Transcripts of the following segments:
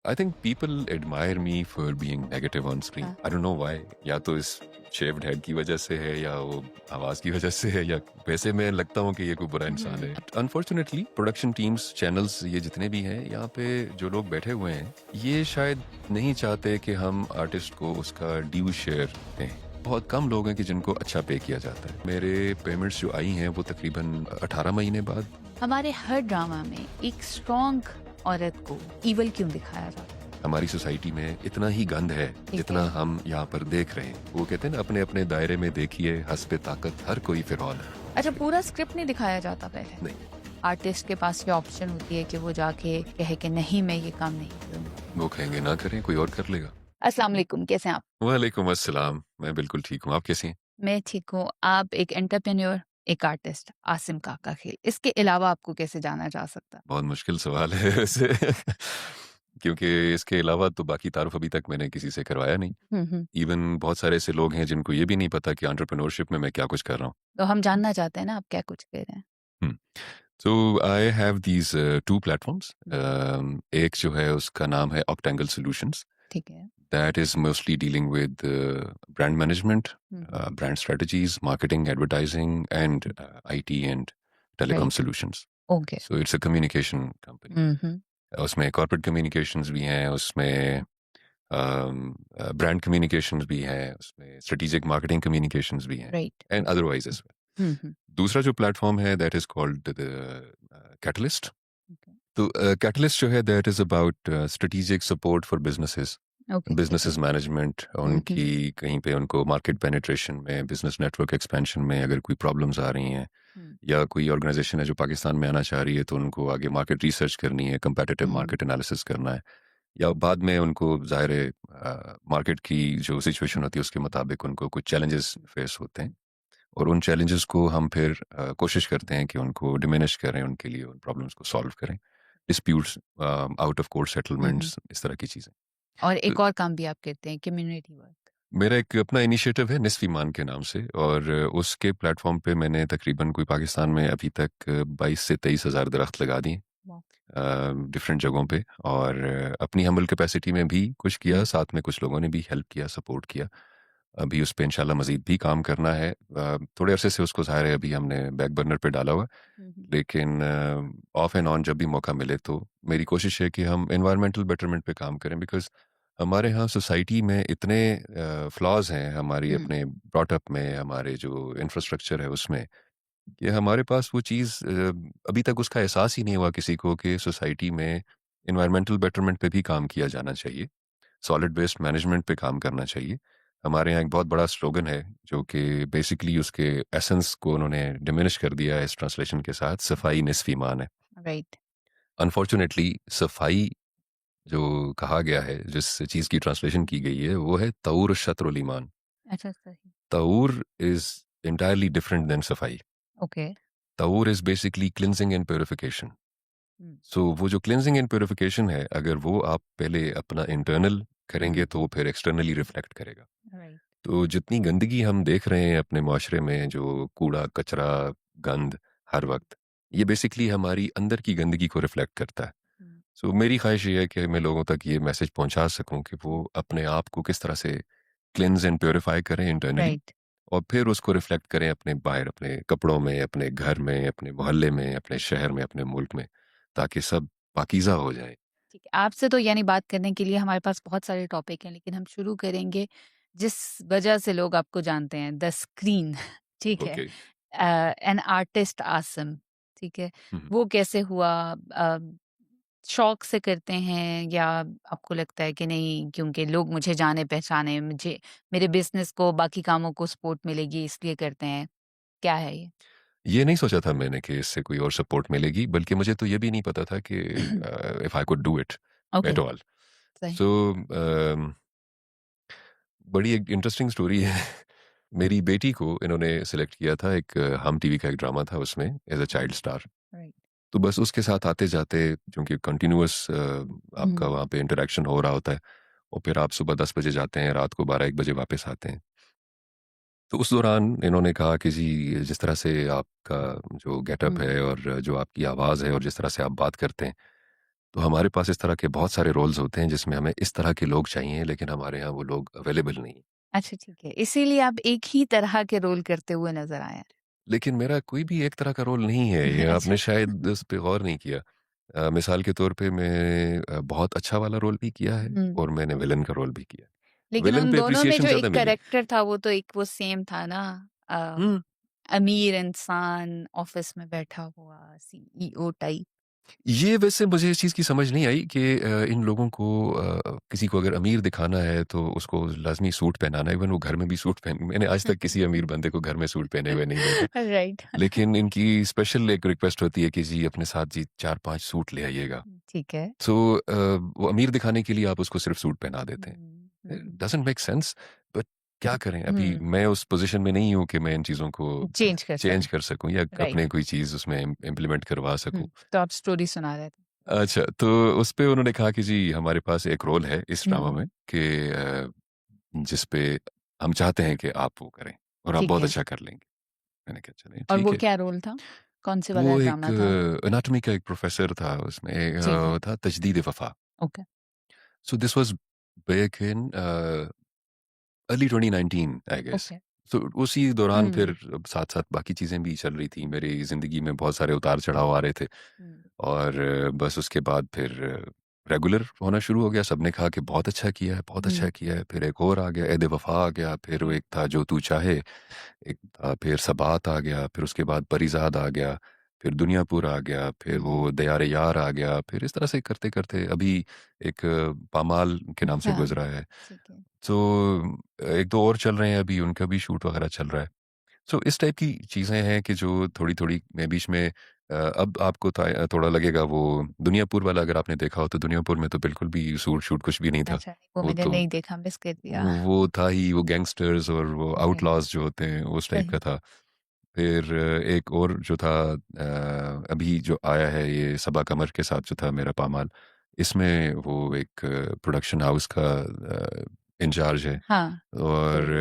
I think people admire me for being negative on screen. हाँ। I don't know why, या तो इस shaved head की वजह से है या वो आवाज की वजह से है, या वैसे मैं लगता हूँ कि ये कोई बुरा इंसान है। अनफॉर्चुनेटली प्रोडक्शन टीम्स, चैनल्स, ये जितने भी हैं यहाँ पे जो लोग बैठे हुए हैं, ये शायद नहीं चाहते कि हम आर्टिस्ट को उसका ड्यू शेयर दें। बहुत कम लोग हैं कि जिनको अच्छा पे किया जाता है। मेरे पेमेंट्स जो आई हैं वो तकरीबन 18 महीने बाद। हमारे हर ड्रामा में एक स्ट्रॉन्ग औरत को इवल क्यों दिखाया जाता है? हमारी सोसाइटी में इतना ही गंद है जितना है। हम यहाँ पर देख रहे हैं। वो कहते हैं ना, अपने अपने दायरे में देखिए, हंस पे ताकत, हर कोई फिरौन है। अच्छा, पूरा स्क्रिप्ट नहीं दिखाया जाता पहले? नहीं, आर्टिस्ट के पास ये ऑप्शन होती है कि वो जाके कहे कि नहीं, मैं ये काम नहीं करूंगा। वो कहेंगे ना करें, कोई और कर लेगा। अस्सलाम वालेकुम, कैसे हैं आप? वालेकुम अस्सलाम, मैं बिल्कुल ठीक हूँ। आप कैसी हैं? मैं ठीक हूँ। आप एक एंटरप्रेन्योर, एक आर्टिस्ट, आसिम काका खेल, इसके अलावा आपको कैसे जाना जा सकता? बहुत मुश्किल सवाल है वैसे क्योंकि इसके अलावा तो बाकी तारुफ अभी तक मैंने किसी से करवाया नहीं। हम्म। इवन बहुत सारे ऐसे लोग हैं जिनको ये भी नहीं पता कि एंटरप्रेन्योरशिप में मैं क्या कुछ कर रहा हूँ। तो हम जानना चाहते हैं ना, आप क्या कुछ कह रहे हैं? हम्म। So I have these two platforms. एक जो है उसका नाम है Octangle Solutions. ठीक है। That is mostly dealing with brand management, brand strategies, marketing, advertising, and IT and telecom right. solutions. Okay. So it's a communication company. हम्म। उसमें corporate communications भी हैं, उसमें brand communications भी हैं, उसमें strategic marketing communications भी हैं, right. and otherwise as well. हम्म। दूसरा जो प्लेटफॉर्म है that is called the catalyst. तो कैटलिस्ट जो है that is about strategic support for businesses, okay. Businesses management, उनकी कहीं पे उनको मार्केट पेनिट्रेशन में, बिजनेस नेटवर्क एक्सपेंशन में अगर कोई प्रॉब्लम्स आ रही हैं, या कोई ऑर्गेनाइजेशन है जो पाकिस्तान में आना चाह रही है तो उनको आगे मार्केट रिसर्च करनी है, कंपेटिटिव मार्केट एनालिसिस करना है, या बाद में उनको ज़ाहिर है मार्केट की जो सिचुएशन होती है उसके मुताबिक उनको कुछ चैलेंजेस फेस होते हैं, और उन चैलेंजेस को हम फिर कोशिश करते हैं कि उनको डिमिनिश करें, उनके लिए उन प्रॉब्लम्स को सॉल्व करें, disputes, out of court settlements, इस तरह की चीज़ें। और तो एक और काम भी आप करते हैं, कम्युनिटी वर्क। मेरा एक अपना इनिशिएटिव है निस्फ ईमान के नाम से, और उसके प्लेटफॉर्म पे मैंने तकरीबन कोई पाकिस्तान में अभी तक 22 से 23 हज़ार दरख्त लगा दिए डिफरेंट जगहों पे, और अपनी हम्बल कैपेसिटी में भी कुछ किया, साथ में कुछ लोगों ने भी हेल्प किया, सपोर्ट किया। अभी उस पे इंशाल्लाह मज़ीद भी काम करना है। थोड़े अरसे से उसको ज़ाहिर है अभी हमने बैक बर्नर पे डाला हुआ है, लेकिन ऑफ एंड ऑन जब भी मौका मिले तो मेरी कोशिश है कि हम एनवायरमेंटल बेटरमेंट पे काम करें, बिकॉज़ हमारे यहाँ सोसाइटी में इतने फ्लॉज़ हैं हमारी अपने ब्रॉट अप में, हमारे जो इंफ्रास्ट्रक्चर है उसमें, कि हमारे पास वो चीज़ अभी तक उसका एहसास ही नहीं हुआ किसी को कि सोसाइटी में एनवायरमेंटल बेटरमेंट पे भी काम किया जाना चाहिए, सॉलिड वेस्ट मैनेजमेंट पे काम करना चाहिए। हमारे यहाँ एक बहुत बड़ा स्लोगन है जो कि बेसिकली उसके एसेंस को उन्होंने डिमिनिश कर दिया है इस ट्रांसलेशन के साथ, सफाई निस्फ ईमान है। राइट। अनफॉर्चुनेटली सफाई जो कहा गया है, जिस चीज़ की ट्रांसलेशन की गई है, वो है तऊर शत्रुल ईमान। अच्छा, सही। तऊर इज इंटायरली डिफरेंट देन सफाई। ओके। तऊर is basically cleansing and purification. So वो जो क्लिनजिंग एंड प्योरिफिकेशन है, अगर वो आप पहले अपना इंटरनल करेंगे तो वो फिर एक्सटर्नली रिफ्लेक्ट करेगा। राइट। तो जितनी गंदगी हम देख रहे हैं अपने माशरे में, जो कूड़ा कचरा, गंद हर वक्त, ये बेसिकली हमारी अंदर की गंदगी को रिफ्लेक्ट करता है। सो मेरी ख्वाहिश ये है कि मैं लोगों तक ये मैसेज पहुंचा सकूं कि वो अपने आप को किस तरह से क्लिनज एंड प्योरीफाई करें इंटरनली, राइट। और फिर उसको रिफ्लेक्ट करें अपने बाहर, अपने कपड़ों में, अपने घर में, अपने मोहल्ले में, अपने शहर में, अपने मुल्क में, ताकि सब पाकीज़ा हो जाए। ठीक है, आपसे तो यानी बात करने के लिए हमारे पास बहुत सारे टॉपिक हैं, लेकिन हम शुरू करेंगे जिस वजह से लोग आपको जानते हैं, द स्क्रीन। ठीक है। ओके। An artist Asim. ठीक है। हम्म। वो कैसे हुआ? शौक से करते हैं या आपको लगता है कि नहीं, क्योंकि लोग मुझे जाने पहचाने, मुझे मेरे बिजनेस को, बाकी कामों को सपोर्ट मिलेगी इसलिए करते हैं? क्या है ये? ये नहीं सोचा था मैंने कि इससे कोई और सपोर्ट मिलेगी, बल्कि मुझे तो ये भी नहीं पता था कि if I could do it okay. At all. सही। सो बड़ी एक इंटरेस्टिंग स्टोरी है। मेरी बेटी को इन्होंने सेलेक्ट किया था, एक हम टीवी का एक ड्रामा था उसमें, as a child star. Right. तो बस उसके साथ आते जाते, क्योंकि कंटिन्यूअस आपका वहाँ पे इंटरेक्शन हो रहा होता है, और फिर आप सुबह 10 बजे जाते हैं, रात को 12-1 बजे वापस आते हैं। तो उस दौरान इन्होंने कहा कि जी, जिस तरह से आपका जो गेटअप है और जो आपकी आवाज़ है और जिस तरह से आप बात करते हैं, तो हमारे पास इस तरह के बहुत सारे रोल्स होते हैं जिसमें हमें इस तरह के लोग चाहिए, लेकिन हमारे यहाँ वो लोग अवेलेबल नहीं हैं। अच्छा ठीक है, इसीलिए आप एक ही तरह के रोल करते हुए नज़र आए हैं। लेकिन मेरा कोई भी एक तरह का रोल नहीं है, ये अच्छा। आपने शायद उस पे गौर नहीं किया। मिसाल के तौर पे मैं बहुत अच्छा वाला रोल भी किया है हुँ। और मैंने विलेन का रोल भी किया है। लेकिन विलेन उन पे दोनों में एप्रिसिएशन जो ज़्यादा एक मिली। कैरेक्टर था वो तो एक वो सेम था ना। अ, हुँ। अमीर इंसान ऑफ़िस में बैठा हुआ सीईओ टाइप। ये वैसे मुझे इस चीज़ की समझ नहीं आई कि इन लोगों को किसी को अगर अमीर दिखाना है तो उसको लाज़मी सूट पहनाना है, इवन वो घर में भी सूट पहन मैंने आज तक किसी अमीर बंदे को घर में सूट पहने हुए नहीं देखा। राइट। लेकिन इनकी स्पेशल एक रिक्वेस्ट होती है कि जी अपने साथ जी 4-5 सूट ले आइएगा। ठीक है। सो वो अमीर दिखाने के लिए आप उसको सिर्फ़ सूट पहना देते हैं। हुँ, हुँ, डज़न्ट मेक सेंस, बट क्या करें, अभी हुँ, मैं उस पोज़ीशन में नहीं हूँ कि मैं इन चीज़ों को चेंज कर चेंज सकें। कर सकूँ या राइट। अपने कोई चीज़ उसमें इम्प्लीमेंट करवा सकूँ। तो आप स्टोरी सुना रहे थे। अच्छा, तो उस पे उन्होंने कहा कि जी हमारे पास एक रोल है इस ड्रामा हुँ, में कि जिस पे हम चाहते हैं कि आप वो करें और आप ठीक बहुत है। अच्छा कर लेंगे। मैंने कहा चलिए और ठीक वो है। क्या रोल था? कौन-से वो वाला एक ड्रामा था? एनाटॉमी का एक प्रोफ़ेसर था उसमें ठीक है। था तजदीद-ए-वफ़ा। Okay. So this was back in early 2019 I guess. Okay. तो उसी दौरान हुँ, फिर साथ-साथ बाकी चीज़ें भी चल रही थी। मेरी ज़िंदगी में बहुत सारे उतार-चढ़ाव आ रहे थे हुँ, और बस उसके बाद फिर रेगुलर होना शुरू हो गया। सबने कहा कि बहुत अच्छा किया है, बहुत अच्छा हुँ, किया है। फिर एक और आ गया, ऐद-ए-वफ़ा आ गया, फिर वो हुँ, एक था जो तू चाहे, एक था फिर सबात आ गया, फिर उसके बाद परीज़ाद आ गया, फिर दुनियापुर आ गया, फिर हुँ। वो दयार-ए-यार आ गया, फिर इस तरह से करते-करते अभी एक पामाल के नाम से अच्छा, गुज़रा है। ठीक है। तो 1-2 और चल रहे हैं अभी, उनका भी शूट वगैरह चल रहा है। सो इस टाइप की चीज़ें हैं कि जो थोड़ी-थोड़ी मैं बीच में अब आपको थोड़ा लगेगा वो दुनियापुर वाला अगर आपने देखा हो तो दुनियापुर में तो बिल्कुल भी शूट कुछ भी नहीं था। अच्छा, वो वो मैंने तो नहीं देखा, मिस कर दिया। वो था ही वो गैंगस्टर्स और वो ओके, आउटलॉज़ जो होते हैं उस टाइप सही। का था। फिर एक और जो था अभी जो आया है ये सबा कमर के साथ जो था मेरा पामाल, इसमें वो एक प्रोडक्शन हाउस का इंचार्ज है। हाँ, और सही।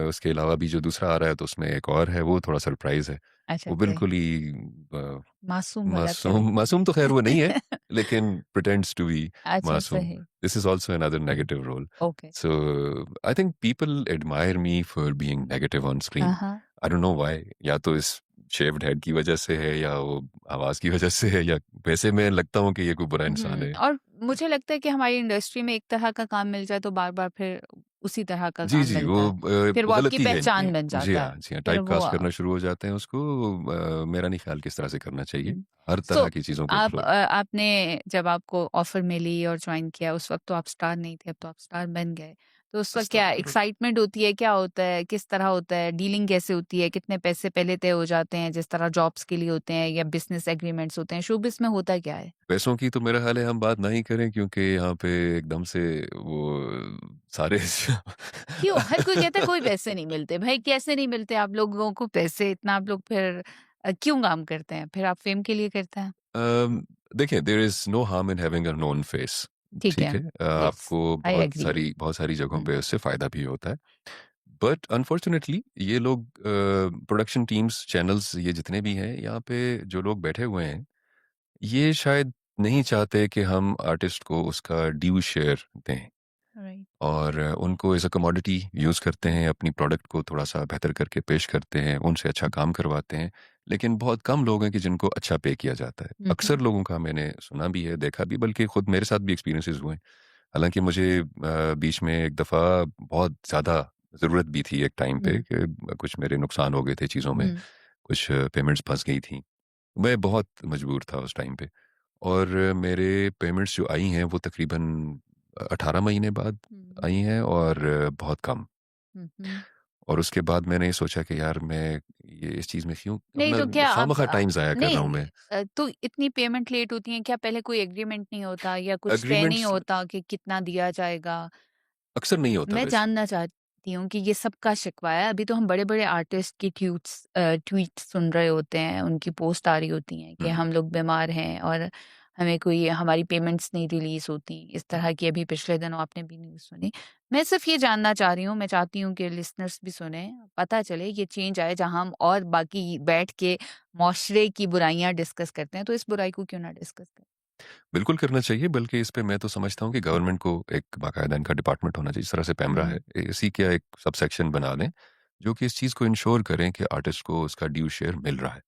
उसके अलावा भी जो दूसरा आ रहा है तो उसमें एक और है, वो थोड़ा सरप्राइज़ है। अच्छा, वो सही। बिल्कुल ही अ, मासूम वाला मासूम कैरेक्टर मासूम तो ख़ैर वो नहीं है, है। लेकिन प्रिटेंड्स टू बी अच्छा, मासूम। सही। This is also another negative role. Okay. So I think people admire me for being negative on हाँ, स्क्रीन। हाँ। आई डोंट नो व्हाई, या तो इस शेव्ड हेड की वज़ह से है या वो आवाज़ की वज़ह से है या वैसे मैं लगता हूँ कि ये कोई बुरा इंसान है। और मुझे लगता है कि हमारी इंडस्ट्री में एक तरह का काम मिल जाए तो बार-बार फिर उसी तरह का जी, काम जी, वो मिलता है। फिर वो आपकी गलती है इनकी। पहचान बन जी जाता है। हाँ, जी हाँ, फिर वो टाइपकास्ट करना शुरू हो जाते हैं उसको। मेरा नहीं ख़्याल किस तरह से करना चाहिए। हुँ। हर सो तरह की चीज़ों को आप एक्सप्लोर। आपने जब आपको ऑफ़र मिली और जॉइन किया उस वक़्त तो आप स्टार नहीं थे, अब तो आप स्टार बन गए। तो उस वक़्त क्या अस्तगफुरुल्लाह। एक्साइटमेंट होती है, क्या होता है, किस तरह होता है, डीलिंग कैसे होती है, कितने पैसे पहले तय हो जाते हैं जिस तरह जॉब्स के लिए होते हैं या बिज़नेस एग्रीमेंट्स होते हैं, शोबिज़ में होता क्या है? पैसों की तो मेरा ख़्याल है हम बात ना ही करें क्योंकि यहाँ पे एकदम से वो सारे क्यों? हर कोई कहता है कोई पैसे नहीं मिलते। भाई कैसे नहीं मिलते आप लोगों को पैसे? इतना आप लोग फिर क्यों काम करते हैं? फिर आप फ़ेम के लिए करते हैं? अम, देखिए there is no harm in having a known face. ठीक ठीक है। है? येस, आपको आई एग्री। बहुत सारी जगहों हुँ, पे उससे फ़ायदा भी होता है। बट अनफॉर्चुनेटली ये लोग प्रोडक्शन टीम्स, चैनल्स ये जितने भी हैं, यहाँ पे जो लोग बैठे हुए हैं ये शायद नहीं चाहते कि हम आर्टिस्ट को उसका ड्यू शेयर दें राइट। और उनको एज़ अ कमोडिटी यूज़ करते हैं, अपनी प्रोडक्ट को थोड़ा-सा बेहतर करके पेश करते हैं, उनसे अच्छा काम करवाते हैं। लेकिन बहुत कम लोग हैं कि जिनको अच्छा पे किया जाता है। हुँ, अक्सर हुँ, लोगों का मैंने सुना भी है, देखा भी, बल्कि खुद मेरे साथ भी एक्सपीरियंसेस हुए हैं। हालाँकि मुझे बीच में एक दफ़ा बहुत ज़्यादा ज़रूरत भी थी एक टाइम पे हुँ, कि कुछ मेरे नुकसान हो गए थे चीज़ों में, हुँ, कुछ पेमेंट्स फँस गई थी। मैं बहुत मजबूर था उस टाइम पे और मेरे पेमेंट्स जो आई हैं वो तकरीबन 18 महीने बाद हुँ, आई हैं और बहुत कम। हुँ, हुँ। और उसके बाद मैंने सोचा कि यार मैं ये इस चीज़ में क्यों नहीं अपना तो क्या आप खामख़ा टाइम ज़ाया कर रहा नहीं हूँ मैं। तो इतनी पेमेंट लेट होती है, क्या पहले कोई एग्रीमेंट नहीं होता या कुछ तय नहीं एग्रीमेंट्स होता कि कितना दिया जाएगा? अक्सर नहीं होता मैं वैसे। जानना चाहती हूँ कि ये सबका शिकवा है। अभी तो हम बड़े-बड़े आर्टिस्ट की ट्वीट्स सुन रहे होते हैं, उनकी पोस्ट आ रही होती हैं कि हुँ। हम लोग बीमार हैं और हमें कोई हमारी पेमेंट्स नहीं रिलीज़ होती। इस तरह की अभी पिछले दिनों आपने भी न्यूज़ सुनी। मैं सिर्फ़ ये जानना चाह रही हूँ, मैं चाहती हूँ कि लिसनर्स भी सुनें, पता चले ये चेंज आए जहाँ हम और बाकी बैठ के मुआशरे की बुराइयाँ डिस्कस करते हैं, तो इस बुराई को क्यों ना डिस्कस करें? बिल्कुल करना चाहिए, बल्कि इस पे मैं तो समझता हूँ कि गवर्नमेंट को एक बाकायदा इनका डिपार्टमेंट होना चाहिए, जिस तरह से पैमरा है, हुँ, इसी का एक सबसेक्शन बना दें, जो कि इस चीज़ को इंश्योर करें कि आर्टिस्ट को उसका ड्यू शेयर मिल रहा है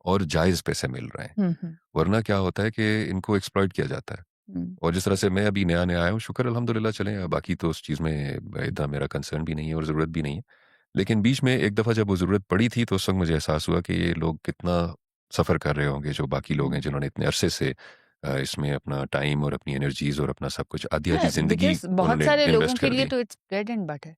और जायज़ पैसे मिल रहे हैं। हुँ, हुँ, वरना क्या होता है कि इनको एक्सप्लॉइट किया जाता है। हुँ। और जिस तरह से मैं अभी नया-नया आया हूँ, शुक्र अल्हम्दुलिल्लाह चलें, बाकी तो उस चीज़ में इतना मेरा कंसर्न भी नहीं है और ज़रूरत भी नहीं है। लेकिन बीच में एक दफ़ा जब वो ज़रूरत पड़ी थी, तो उस वक़्त मुझे एहसास हुआ कि ये लोग कितना सफ़र कर रहे होंगे, जो बाकी लोग हैं, हुँ। जिन्होंने इतने अरसे से इसमें अपना टाइम और अपनी एनर्जीज़ और अपना सब कुछ आधी-आधी हाँ, ज़िंदगी बिकॉज़ बहुत उन्होंने सारे लोगों इन्वेस्ट के कर लिए दी। तो इट्स ब्रेड एंड बटर।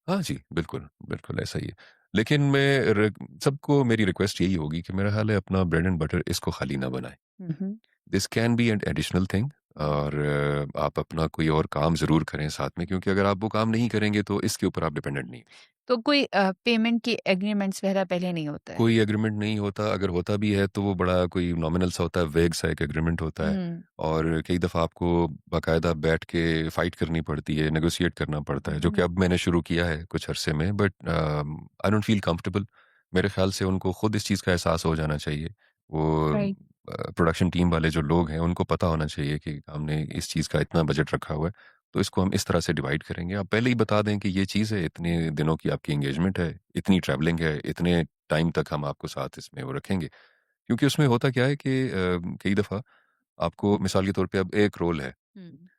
हाँ जी, बिल्कुल, बिल्कुल ऐसा ही है। लेकिन मैं सबको मेरी रिक्वेस्ट यही होगी कि मेरा ख़्याल है अपना ब्रेड एंड बटर इसको खाली ना बनाएँ। Hmm, hmm. This can be an additional thing, और आप अपना कोई और काम ज़रूर करें साथ में, क्योंकि अगर आप वो काम नहीं करेंगे तो इसके ऊपर आप डिपेंडेंट नहीं। तो कोई पेमेंट की एग्रीमेंट्स वगैरह पहले नहीं होता है? कोई एग्रीमेंट नहीं होता, अगर होता भी है तो वो बड़ा कोई नॉमिनल सा होता है, वेग सा एक एग्रीमेंट होता है, हुँ, और कई दफ़ा आपको बाकायदा बैठ के फ़ाइट करनी पड़ती है, नेगोशिएट करना पड़ता है, जो कि हुँ। अब मैंने शुरू किया है कुछ अरसे में, but I don't feel comfortable. मेरे ख़्याल से उनको खुद इस चीज़ का एहसास हो जाना चाहिए। वो राइट। प्रोडक्शन टीम वाले जो लोग हैं, उनको पता होना चाहिए कि हमने इस चीज़ का इतना बजट रखा हुआ है, तो इसको हम इस तरह से डिवाइड करेंगे। आप पहले ही बता दें कि ये चीज़ है, इतने दिनों की आपकी एंगेजमेंट है, इतनी ट्रैवलिंग है, इतने टाइम तक हम आपको साथ इसमें वो रखेंगे। क्योंकि उसमें होता क्या है कि कई दफ़ा आपको मिसाल के तौर पे अब एक रोल है, हुँ,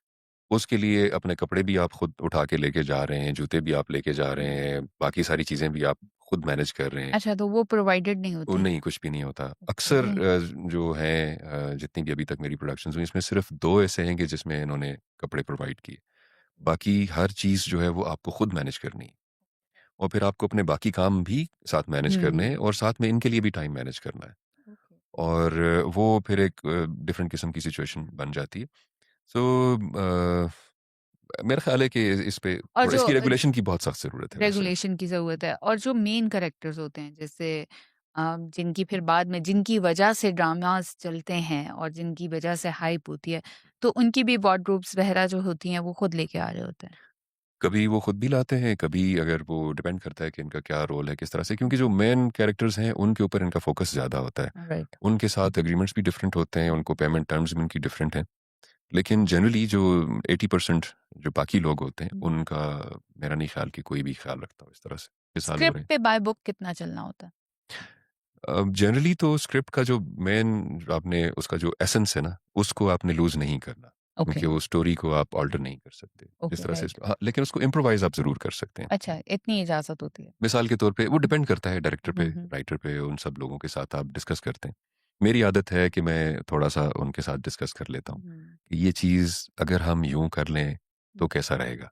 उसके लिए अपने कपड़े भी आप खुद उठा के लेके जा रहे हैं, जूते भी आप लेके जा रहे हुँ। हैं, बाकी सारी चीज़ें भी आप खुद मैनेज कर रहे हैं। अच्छा, तो वो प्रोवाइडेड नहीं वो होते हैं? नहीं, कुछ भी नहीं होता। अक्सर ओके। जो हैं जितनी भी अभी तक मेरी प्रोडक्शंस हुई, इसमें सिर्फ़ 2 ऐसे हैं कि जिसमें इन्होंने कपड़े प्रोवाइड किए। बाकी हर चीज़ जो है वो आपको खुद मैनेज करनी है, और फिर आपको अपने बाकी काम भी साथ मैनेज करने हुँ। हैं, और साथ में इनके लिए भी टाइम मैनेज करना है। ओके। और वो फिर एक डिफरेंट किस्म की सिचुएशन बन जाती है। सो मेरा ख़्याल है कि इस पे और थोड़ा जो इसकी रेगुलेशन की बहुत सख्त ज़रूरत है वैसे। रेगुलेशन की ज़रूरत है और जो मेन कैरेक्टर्स होते हैं जैसे जिनकी फिर बाद में जिनकी वजह से ड्रामास चलते हैं और जिनकी वजह से हाइप होती है, तो उनकी भी वार्डरोब्स वगैरह जो होती हैं वो खुद लेके आ रहे होते हैं। कभी वो खुद भी लाते हैं, कभी अगर वो डिपेंड करता है कि इनका क्या रोल है, किस तरह से, क्योंकि जो हुँ। कैरेक्टर्स कैरेक्टर्स हैं, उनके ऊपर इनका फ़ोकस ज़्यादा होता है। राइट। उनके साथ एग्रीमेंट्स भी डिफरेंट होते हैं, उनको पेमेंट टर्म्स भी उनकी डिफरेंट हैं। लेकिन जनरली जो 80% जो बाकी लोग होते हैं, हुँ। उनका मेरा नहीं ख़्याल कि कोई भी ख़्याल रखता हो इस तरह से। मिसाल हो स्क्रिप्ट रहे हैं। पे बाय बुक कितना चलना होता है? जनरली तो स्क्रिप्ट का जो आपने उसका जो एसेंस है ना, उसको आपने लूज़ नहीं करना, ओके, क्योंकि वो स्टोरी को आप अल्टर नहीं कर सकते। जिस ओके, तरह से राइट। हाँ, लेकिन उसको इम्प्रोवाइज़ आप ज़रूर कर सकते हैं। अच्छा, इतनी इजाज़त होती है। मिसाल के तौर पे वो डिपेंड करता है डायरेक्टर पे, हुँ, हुँ। राइटर पे, उन सब लोगों के साथ आप डिस्कस करते हैं। मेरी आदत है कि मैं थोड़ा-सा उनके साथ डिस्कस कर लेता हूँ, हुँ, कि ये चीज़ अगर हम यूँ कर लें, हुँ, तो कैसा रहेगा?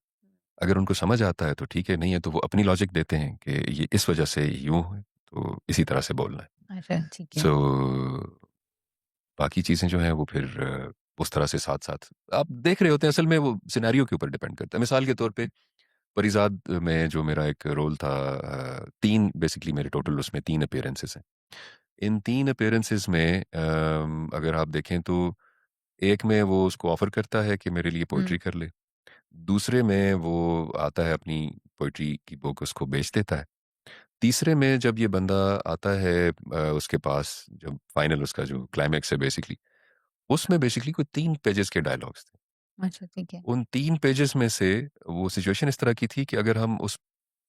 अगर उनको समझ आता है तो ठीक है, नहीं है तो वो अपनी लॉजिक देते हैं कि ये इस वजह से यूँ है, तो इसी तरह से बोलना है। अच्छा, ठीक है। सो बाकी चीज़ें जो हैं वो फिर उस तरह से साथ-साथ आप देख रहे होते हैं, असल में वो सिनेरियो के ऊपर डिपेंड करता है। मिसाल के तौर पे परिज़ाद में जो मेरा एक रोल था, 3 बेसिकली मेरे टोटल उसमें 3 अपीयरेंसेस हैं। इन 3 अपीयरेंसेस में अगर आप देखें तो एक में वो उसको ऑफ़र करता है कि मेरे लिए हुँ, पोएट्री कर ले। दूसरे में वो आता है, अपनी पोएट्री की बुक उसको बेच देता है। तीसरे में जब ये बंदा आता है उसके पास, जब फाइनल उसका जो क्लाइमेक्स है बेसिकली, उसमें बेसिकली कोई 3 पेजेज़ के डायलॉग्स थे। अच्छा, ठीक है। उन 3 पेजेज़ में से वो सिचुएशन इस तरह की थी कि अगर हम उस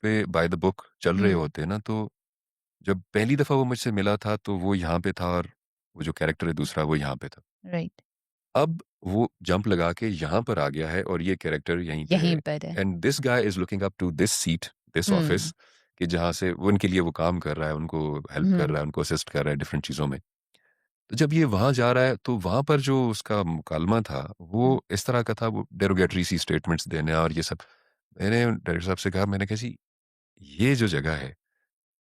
पे बाय द बुक चल रहे हुँ, होते ना, तो जब पहली दफ़ा वो मुझसे मिला था तो वो यहाँ पे था, और वो जो कैरेक्टर है दूसरा वो यहाँ पे था। राइट, अब वो जंप लगा के यहाँ पर आ गया है और ये कैरेक्टर यहीं पे यहीं है, पर है। And this guy is looking up to this seat, this hmm, office, कि जहाँ से वो उनके लिए वो काम कर रहा है, उनको हेल्प कर हुँ, रहा है, उनको असिस्ट कर रहा है डिफरेंट चीज़ों में। तो जब ये वहाँ जा रहा है तो वहाँ पर जो उसका मुकालमा था, हुँ, वो इस तरह का था, वो डेरोगेटरी सी स्टेटमेंट्स देना और ये सब। मैंने डायरेक्टर साहब से कहा, मैंने कहा जी, ये जो जगह है,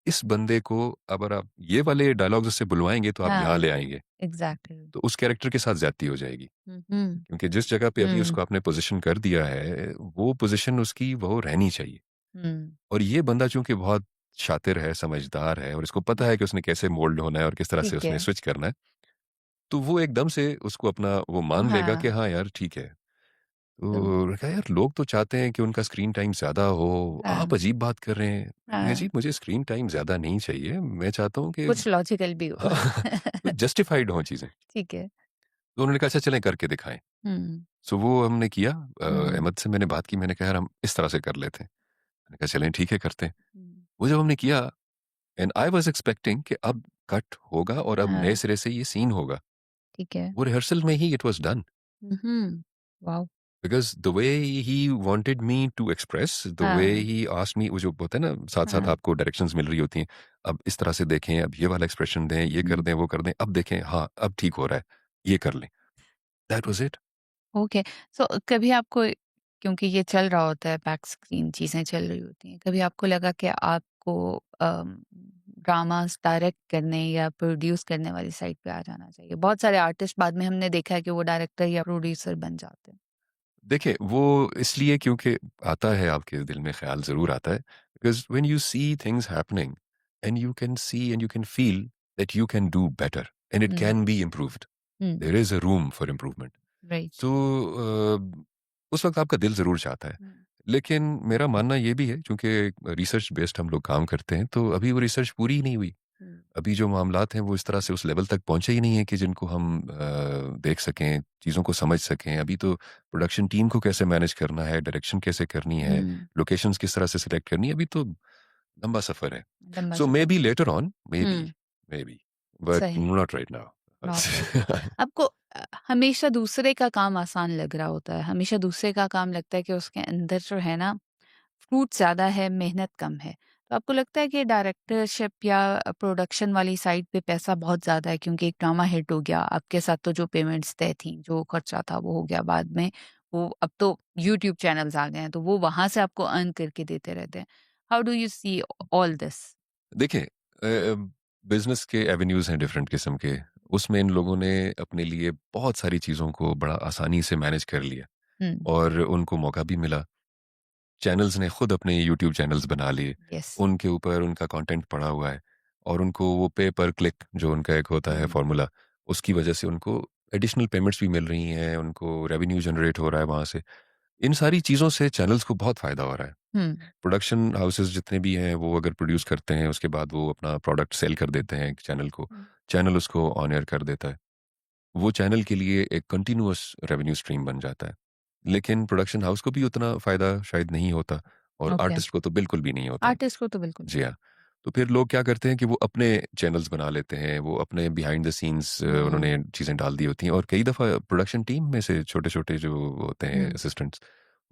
इस बंदे को अगर आप ये वाले डायलॉग्स उससे बुलवाएँगे तो आप यहाँ हाँ, ले आएँगे, एग्ज़ैक्टली। तो उस कैरेक्टर के साथ ज़्यादती हो जाएगी। हुँ, हुँ, क्योंकि जिस जगह पे अभी हुँ, उसको आपने पोज़ीशन कर दिया है, वो पोज़ीशन उसकी वो रहनी चाहिए। हुँ, और ये बंदा चूँकि बहुत शातिर है, समझदार है, और इसको पता है कि उसने कैसे मोल्ड होना है और किस तरह से ठीक उसने है। स्विच करना है, तो वो एकदम से उसको अपना वो मान लेगा कि हाँ, हाँ यार, ठीक है। तो तो मैंने कहा, यार लोग तो चाहते हैं कि उनका स्क्रीन टाइम ज़्यादा हो, हाँ, आप अजीब बात कर रहे हैं। मैंने कहा, हाँ, जी मुझे स्क्रीन टाइम ज़्यादा नहीं चाहिए, मैं चाहता हूँ कि कुछ लॉजिकल भी हो। हाँ, जस्टिफाइड हों चीज़ें। ठीक है। तो उन्होंने कहा अच्छा चलें करके दिखाएँ। हुँ, सो वो हमने किया। हुँ, अहमद से मैंने बात की, मैंने कहा यार हम इस तरह से कर लेते हैं। मैंने कहा चलें ठीक है करते हैं। हुँ। वो जब हमने किया एंड आई वाज़ एक्सपेक्टिंग कि अब कट होगा और अब नए हाँ, सिरे से ये सीन होगा। ठीक है। वो रिहर्सल में ही it was done. Hmm, wow! Because the way he wanted me to express, the way हाँ, ही आस्क्ड मी, वो जो होता है ना साथ-साथ हाँ, आपको डायरेक्शंस मिल रही होती हैं। अब इस तरह से देखें, अब ये वाला एक्सप्रेशन दें, ये कर हुँ, दें, वो कर दें, अब देखें हाँ, अब ठीक हो रहा है, ये कर लें। That was it. ओके। सो कभी आपको क्योंकि ये चल रहा होता है बैक स्क्रीन चीज़ें चल रही होती हैं, कभी आपको लगा कि आपको ड्रामास डायरेक्ट करने या प्रोड्यूस करने वाली साइड पे आ जाना चाहिए? बहुत सारे आर्टिस्ट बाद में हमने देखा है कि वो डायरेक्टर या प्रोड्यूसर बन जाते हैं। देखिए, वो इसलिए क्योंकि आता है आपके दिल में ख़्याल ज़रूर आता है, because when you see things happening and you can see and you can feel that you can do better and it hmm, can be improved. Hmm, there is a room for improvement. Right. So उस वक़्त आपका दिल ज़रूर चाहता है। हुँ, लेकिन मेरा मानना ये भी है, चूँकि रिसर्च बेस्ड हम लोग काम करते हैं, तो अभी वो रिसर्च पूरी ही नहीं हुई। हुँ, अभी जो मामलात हैं वो इस तरह से उस लेवल तक पहुँचे ही नहीं हैं कि जिनको हम देख सकें, चीज़ों को समझ सकें। अभी तो प्रोडक्शन टीम को कैसे मैनेज करना है, डायरेक्शन कैसे करनी है, हुँ, लोकेशंस किस तरह से सिलेक्ट करनी है, अभी तो लंबा सफ़र है। लंबा सो सफ़र मेबी है। Later on, maybe, hmm, maybe, but सही। Not right now. Not right now. आपको हमेशा दूसरे का काम आसान लग रहा होता है, हमेशा दूसरे का काम लगता है कि उसके अंदर जो है ना फ्रूट ज़्यादा है, मेहनत कम है। तो आपको लगता है कि डायरेक्टरशिप या प्रोडक्शन वाली साइड पे पैसा बहुत ज़्यादा है क्योंकि एक ड्रामा हिट हो गया, आपके साथ तो जो पेमेंट्स तय थी, जो खर्चा था वो हो गया बाद में, वो अब तो यूट्यूब चैनल्स आ गए हैं, तो वो वहाँ से आपको अर्न करके देते रहते हैं। How do you see all this? देखिए, बिज़नेस के एवेन्यूज़ हैं डिफरेंट किस्म के। उसमें इन लोगों ने अपने लिए बहुत सारी चीज़ों को बड़ा आसानी से मैनेज कर लिया हुँ, और उनको मौका भी मिला। चैनल्स ने खुद अपने यूट्यूब चैनल्स बना लिए। यस। उनके ऊपर उनका कंटेंट पड़ा हुआ है और उनको वो पे पर क्लिक जो उनका एक होता है हुँ, फ़ॉर्मूला, उसकी वजह से उनको एडिशनल पेमेंट्स भी मिल रही हैं, उनको रेवेन्यू जनरेट हो रहा है वहाँ से। इन सारी चीज़ों से चैनल्स को बहुत फ़ायदा हो रहा है। हुँ, प्रोडक्शन हाउसेस जितने भी हैं, वो अगर प्रोड्यूस करते हैं, उसके बाद वो अपना प्रोडक्ट सेल कर देते हैं चैनल को। हुँ, चैनल उसको ऑन एयर कर देता है। वो चैनल के लिए एक कंटीन्यूअस रेवेन्यू स्ट्रीम बन जाता है। लेकिन प्रोडक्शन हाउस को भी उतना फ़ायदा शायद नहीं होता और ओके। आर्टिस्ट को तो बिल्कुल भी नहीं होता। आर्टिस्ट को तो बिल्कुल जी नहीं। हाँ। तो फिर लोग क्या करते हैं कि वो अपने चैनल्स बना लेते हैं, वो अपने बिहाइंड द सीन्स हुँ, उन्होंने चीज़ें डाल दी होती हैं और कई दफ़ा प्रोडक्शन टीम में से छोटे-छोटे जो होते हैं हुँ, असिस्टेंट्स,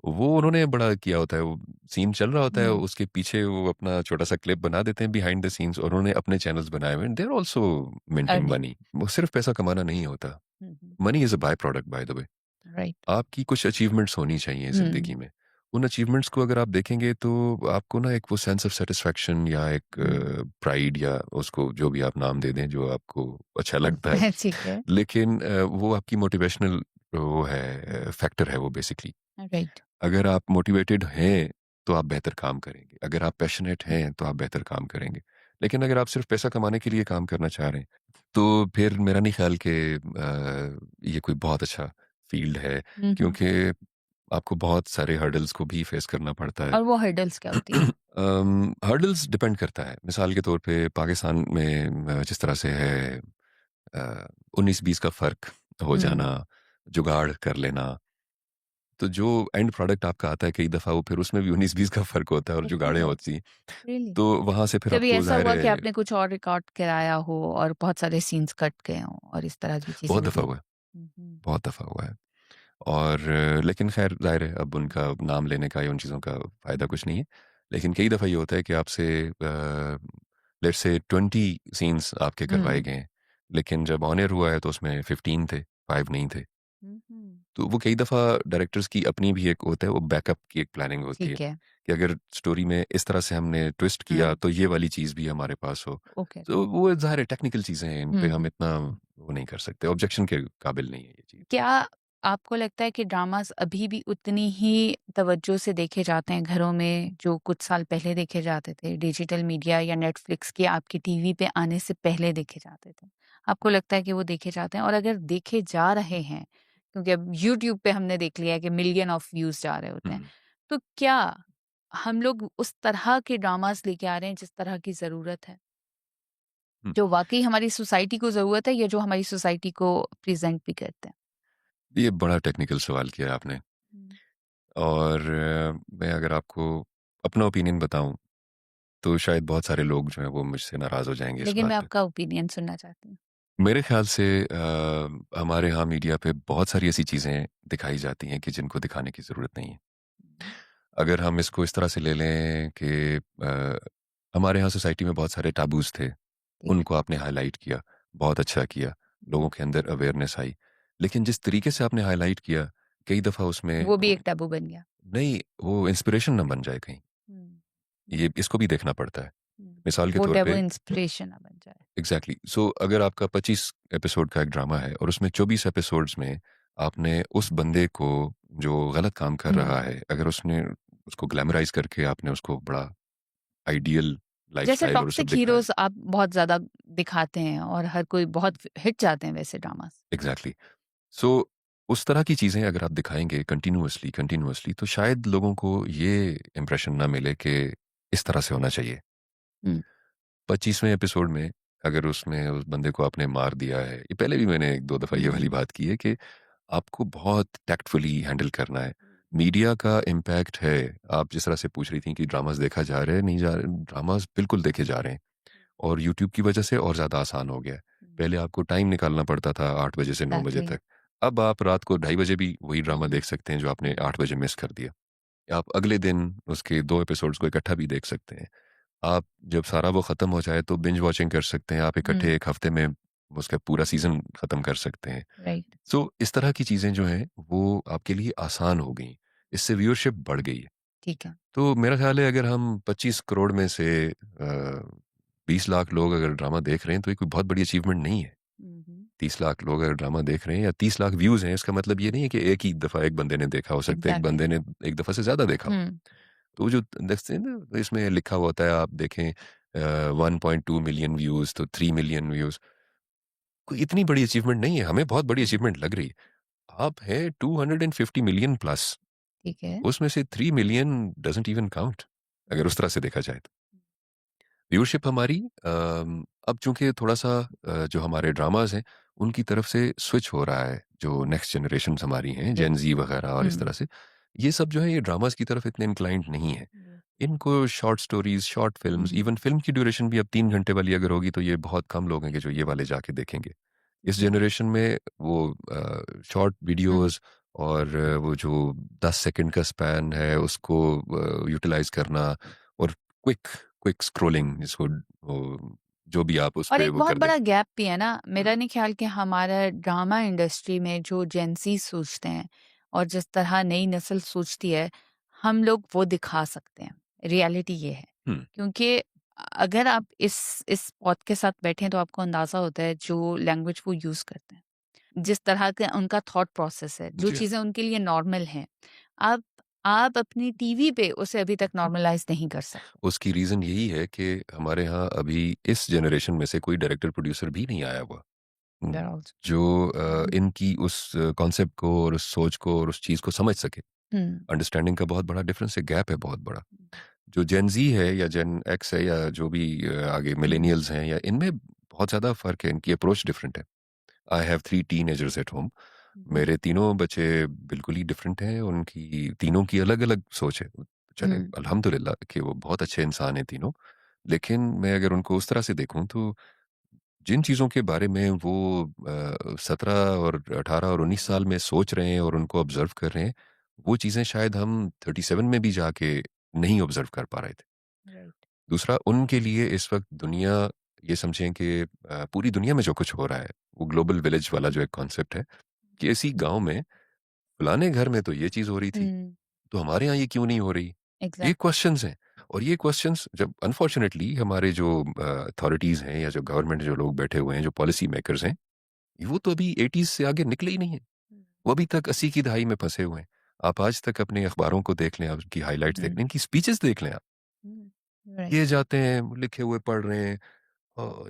वो उन्होंने बड़ा किया होता है, वो सीन चल रहा होता है, हुँ, उसके पीछे वो अपना छोटा-सा क्लिप बना देते हैं बिहाइंड द सीन्स और उन्होंने अपने चैनल्स बनाए हुए हैं। They are also minting earning. Money. वो सिर्फ़ पैसा कमाना नहीं होता। Hmm, hmm, money is a by product by the way. Right. आपकी कुछ अचीवमेंट्स होनी चाहिए हुँ, ज़िंदगी में। उन अचीवमेंट्स को अगर आप देखेंगे तो आपको ना एक वो सेंस ऑफ सैटिस्फैक्शन या एक हुँ, प्राइड या उसको जो भी आप नाम दे दें जो आपको अच्छा लगता है। ठीक है। लेकिन वो आपकी मोटिवेशनल वो है हुँ, फैक्टर है वो बेसिकली। राइट। अगर आप मोटिवेटेड हैं, तो आप बेहतर काम करेंगे। अगर आप पैशनेट हैं, तो आप बेहतर काम करेंगे। लेकिन अगर आप सिर्फ़ पैसा कमाने के लिए काम करना चाह रहे हैं, तो फिर मेरा नहीं ख़्याल कि ये कोई बहुत अच्छा फ़ील्ड है, हुँ, हुँ। क्योंकि आपको बहुत सारे हर्डल्स को भी फ़ेस करना पड़ता है। और वो हर्डल्स क्या होती हैं? हर्डल्स डिपेंड करता है। मिसाल के तौर पे पाकिस्तान में जिस तरह से है अ, 19-20 का फ़र्क हो हुँ, जाना, जुगाड़ कर लेना, तो जो एंड प्रोडक्ट आपका आता है कई दफ़ा वो फिर उसमें भी 19-20 का फ़र्क होता है और होता जुगाड़ें है? होती हैं। रियली? तो वहाँ से फिर कभी आपको ऐसा ज़ाहिर हुआ कि है आपने कुछ और रिकॉर्ड कराया हो और बहुत सारे सीन्स कट गए हों और इस तरह की चीज़ें बहुत भी दफ़ा हुई? हुआ है, हुँ, हुँ, बहुत दफ़ा हुआ है। और लेकिन ख़ैर ज़ाहिर है अब हुँ, उनका नाम लेने का या उन चीज़ों का फ़ायदा कुछ नहीं है। लेकिन कई दफ़ा ये होता है कि आपसे लेट्स से 20 सीन्स आपके करवाए हुँ, गए हैं, लेकिन जब ऑन एयर हुआ है तो उसमें 15 थे, 5 नहीं थे। हुँ, हुँ। तो वो कई दफ़ा डायरेक्टर्स की अपनी भी एक होता है, वो बैकअप की एक प्लानिंग होती है, ठीक है। कि अगर स्टोरी में इस तरह से हमने ट्विस्ट किया हुँ, तो ये वाली चीज़ भी हमारे पास हो। ओके। तो वो ज़ाहिर है टेक्निकल चीज़ें हैं, इन पे हुँ, हम हुँ। इतना वो नहीं कर सकते, ऑब्जेक्शन के काबिल नहीं है ये चीज़। क्या आपको लगता है कि ड्रामास अभी भी उतनी ही तवज्जो से देखे जाते हैं घरों में जो कुछ साल पहले देखे जाते थे? डिजिटल मीडिया या नेटफ्लिक्स के आपके टीवी पे आने से पहले देखे जाते थे। आपको लगता है कि वो देखे जाते हैं? और अगर देखे जा रहे हैं, क्योंकि अब यूट्यूब पे हमने देख लिया है कि मिलियन ऑफ व्यूज़ जा रहे होते हैं। हुँ। तो क्या हम लोग उस तरह के ड्रामास लेके आ रहे हैं जिस तरह की ज़रूरत है? हुँ। जो वाक़ई हमारी सोसाइटी को ज़रूरत है या जो हमारी सोसाइटी को प्रेज़ेंट भी करते हैं? ये बड़ा टेक्निकल सवाल किया आपने हुँ। और मैं अगर आपको अपना ओपिनियन बताऊँ, तो शायद बहुत सारे लोग जो हैं वो मुझसे नाराज़ हो जाएँगे इस लेकिन बात मैं पे। आपका ओपिनियन सुनना चाहती हूँ। मेरे ख़्याल से हमारे यहाँ मीडिया पे बहुत सारी ऐसी चीज़ें दिखाई जाती हैं कि जिनको दिखाने की ज़रूरत नहीं है। हुँ, अगर हम इसको इस तरह से ले लें कि हमारे यहाँ सोसाइटी में बहुत सारे टैबूज़ थे, ठीक उनको है। आपने हाइलाइट किया, बहुत अच्छा किया, लोगों के अंदर अवेयरनेस आई। लेकिन जिस तरीके से आपने हाइलाइट किया, कई दफ़ा उसमें वो भी एक टैबू बन गया। नहीं, वो इंस्पिरेशन ना बन जाए कहीं, हुँ, ये हुँ, इसको भी देखना पड़ता है। हुँ। मिसाल के वो तौर टैबू पे इंस्पिरेशन ना बन जाए। एग्ज़ैक्टली सो अगर आपका 25 एपिसोड का एक ड्रामा है और उसमें 24 एपिसोड्स में आपने उस बंदे को जो गलत काम कर हुँ। रहा है, अगर उसने उसको ग्लैमराइज़ करके आपने उसको बड़ा आइडियल जैसे लाइफ़स्टाइल और वो सब टॉक्सिक दिखाया हीरोज़ आप बहुत ज़्यादा दिखाते हैं और हर कोई बहुत हिट जाते हैं वैसे ड्रामास। एग्ज़ैक्टली सो उस तरह की चीज़ें अगर आप दिखाएँगे कंटिन्यूअसली कंटिन्यूअसली तो शायद लोगों को ये इम्प्रेशन ना मिले कि इस तरह से होना चाहिए। हुँ, 25वें एपिसोड में अगर उसमें उस बंदे को आपने मार दिया है, ये पहले भी मैंने 1-2 दफ़ा ये हुँ, वाली बात की है कि आपको बहुत टैक्टफुली हैंडल करना है। मीडिया का इम्पैक्ट है, आप जिस तरह से पूछ रही थी कि ड्रामाज़ देखा जा रहा है, नहीं जा रहा ड्रामाज़ बिल्कुल देखे जा रहे हैं और यूट्यूब की वजह से और ज़्यादा आसान हो गया है। हुँ। पहले आपको टाइम निकालना पड़ता था 8 बजे से 9 बजे एग्ज़ैक्टली। तक। अब आप रात को ढाई बजे भी वही ड्रामा हुँ, देख सकते हैं जो आपने हुँ, 8 बजे मिस कर दिया। आप अगले दिन उसके 2 एपिसोड्स को इकट्ठा भी देख सकते हैं। आप जब सारा वो ख़त्म हो जाए तो बिंज वॉचिंग कर सकते हैं। आप हुँ, इकट्ठे 1 हफ़्ते में उसका पूरा सीज़न ख़त्म कर सकते हैं। राइट, सो इस तरह की चीज़ें जो हैं वो आपके लिए आसान हो गई। इससे व्यूअरशिप बढ़ गई है। ठीक है। तो मेरा ख़्याल है अगर हम 25 करोड़ में से 20 लाख लोग अगर ड्रामा देख रहे हैं तो ये कोई बहुत बड़ी अचीवमेंट नहीं है। हुँ, हुँ, 30 लाख लोग अगर ड्रामा देख रहे हैं या 30 लाख व्यूज़ हैं इसका मतलब ये नहीं है कि एक ही दफ़ा एक बंदे ने देखा, हो सकता है एक एग्ज़ैक्टली। बंदे ने एक दफ़ा से ज़्यादा देखा हो। हुँ, तो वो जो देखते हैं ना इसमें लिखा हुआ होता है आप देखें 1.2 मिलियन व्यूज़ तो 3 मिलियन व्यूज़ कोई इतनी बड़ी अचीवमेंट नहीं है, हमें बहुत बड़ी हुँ, अचीवमेंट लग रही है। आप हैं 250 मिलियन प्लस, ठीक है। उसमें से 3 मिलियन डज़न्ट इवन काउंट अगर उस तरह से देखा जाए तो। व्यूअरशिप हमारी अब चूँकि थोड़ा-सा जो हमारे ड्रामाज़ हैं, उनकी तरफ से स्विच हो रहा है, जो नेक्स्ट जनरेशन्स हमारी हैं, राइट। जेन ज़ी वगैरह और इस हुँ, तरह से, ये सब जो है ये ड्रामाज़ की तरफ इतने इंक्लाइंड नहीं है। जी, इनको शॉर्ट स्टोरीज़, शॉर्ट फ़िल्म्स, हुँ, इवन फ़िल्म की ड्यूरेशन भी अब 3 घंटे वाली अगर होगी तो ये बहुत कम लोग हैं कि जो ये वाले जाके देखेंगे। इस ठीक है। जनरेशन में वो शॉर्ट हुँ, वीडियोज़ और वो जो 10 सेकंड का स्पैन है उसको यूटिलाइज़ करना और क्विक क्विक स्क्रॉलिंग जिसको वो जो भी आप उस और पे एक वो बहुत कर दें। बड़ा गैप भी है ना, हुँ, मेरा नहीं ख़्याल कि हमारा ड्रामा इंडस्ट्री में जो जेन ज़ी सोचते हैं और जिस तरह नई नस्ल सोचती है, हम लोग वो दिखा सकते हैं। रियलिटी ये है। हुँ, क्योंकि अगर आप इस पौध के साथ बैठे हैं तो आपको अंदाज़ा होता है जो लैंग्वेज वो यूज़ करते हैं। जिस तरह का उनका थॉट प्रोसेस है, जो जी हाँ। चीज़ें उनके लिए नॉर्मल हैं, आप आप अपनी टीवी पे उसे अभी तक नॉर्मलाइज़ नहीं कर सकते। उसकी रीज़न यही है कि हमारे यहाँ अभी इस जनरेशन में से कोई डायरेक्टर प्रोड्यूसर भी नहीं आया हुआ। दैट ऑल्सो जो हुँ, इनकी उस कॉन्सेप्ट को और उस सोच को और उस चीज़ को समझ सके। हुँ, अंडरस्टैंडिंग का बहुत बड़ा डिफरेंस है, गैप है बहुत बड़ा। जो जेन ज़ी है या जेन एक्स है या जो भी आगे हुँ, मिलेनियल्स हैं या इनमें बहुत ज़्यादा फ़र्क है, इनकी अप्रोच डिफरेंट है। I have 3 teenagers at home. Hmm, मेरे तीनों बच्चे बिल्कुल ही डिफरेंट हैं, उनकी तीनों की अलग-अलग सोच है। चलें हुँ, अल्हम्दुलिल्लाह कि वो बहुत अच्छे इंसान हैं तीनों। लेकिन मैं अगर उनको उस तरह से देखूँ तो जिन चीज़ों के बारे में वो 17 और 18 और 19 साल में सोच रहे हैं और उनको ऑब्ज़र्व कर रहे हैं, वो चीज़ें शायद हम 37 में भी जाके नहीं ऑब्ज़र्व कर पा रहे थे। राइट। दूसरा उनके लिए इस वक़्त दुनिया ये समझें कि पूरी दुनिया में जो कुछ हो रहा है, वो ग्लोबल विलेज वाला जो एक कॉन्सेप्ट है कि इसी गाँव में फलाने घर में तो ये चीज़ हो रही थी, हुँ, तो हमारे यहाँ ये क्यों नहीं हो रही? ये एग्ज़ैक्टली। क्वेश्चन्स हैं और ये क्वेश्चन्स जब अनफॉर्च्युनेटली हमारे जो अथॉरिटीज़ हैं या जो गवर्नमेंट जो लोग बैठे हुए हैं, जो पॉलिसी मेकर्स हैं, वो तो अभी 80s से आगे निकले ही नहीं हैं। हुँ, वो अभी तक 80 की दहाई में फँसे हुए हैं। आप आज तक अपने अखबारों को देख लें, आप उनकी हाइलाइट्स देख हुँ, लें, इनकी स्पीचेज़ देख लें आप। हुँ, राइट। ये जाते हैं, लिखे हुए पढ़ रहे हैं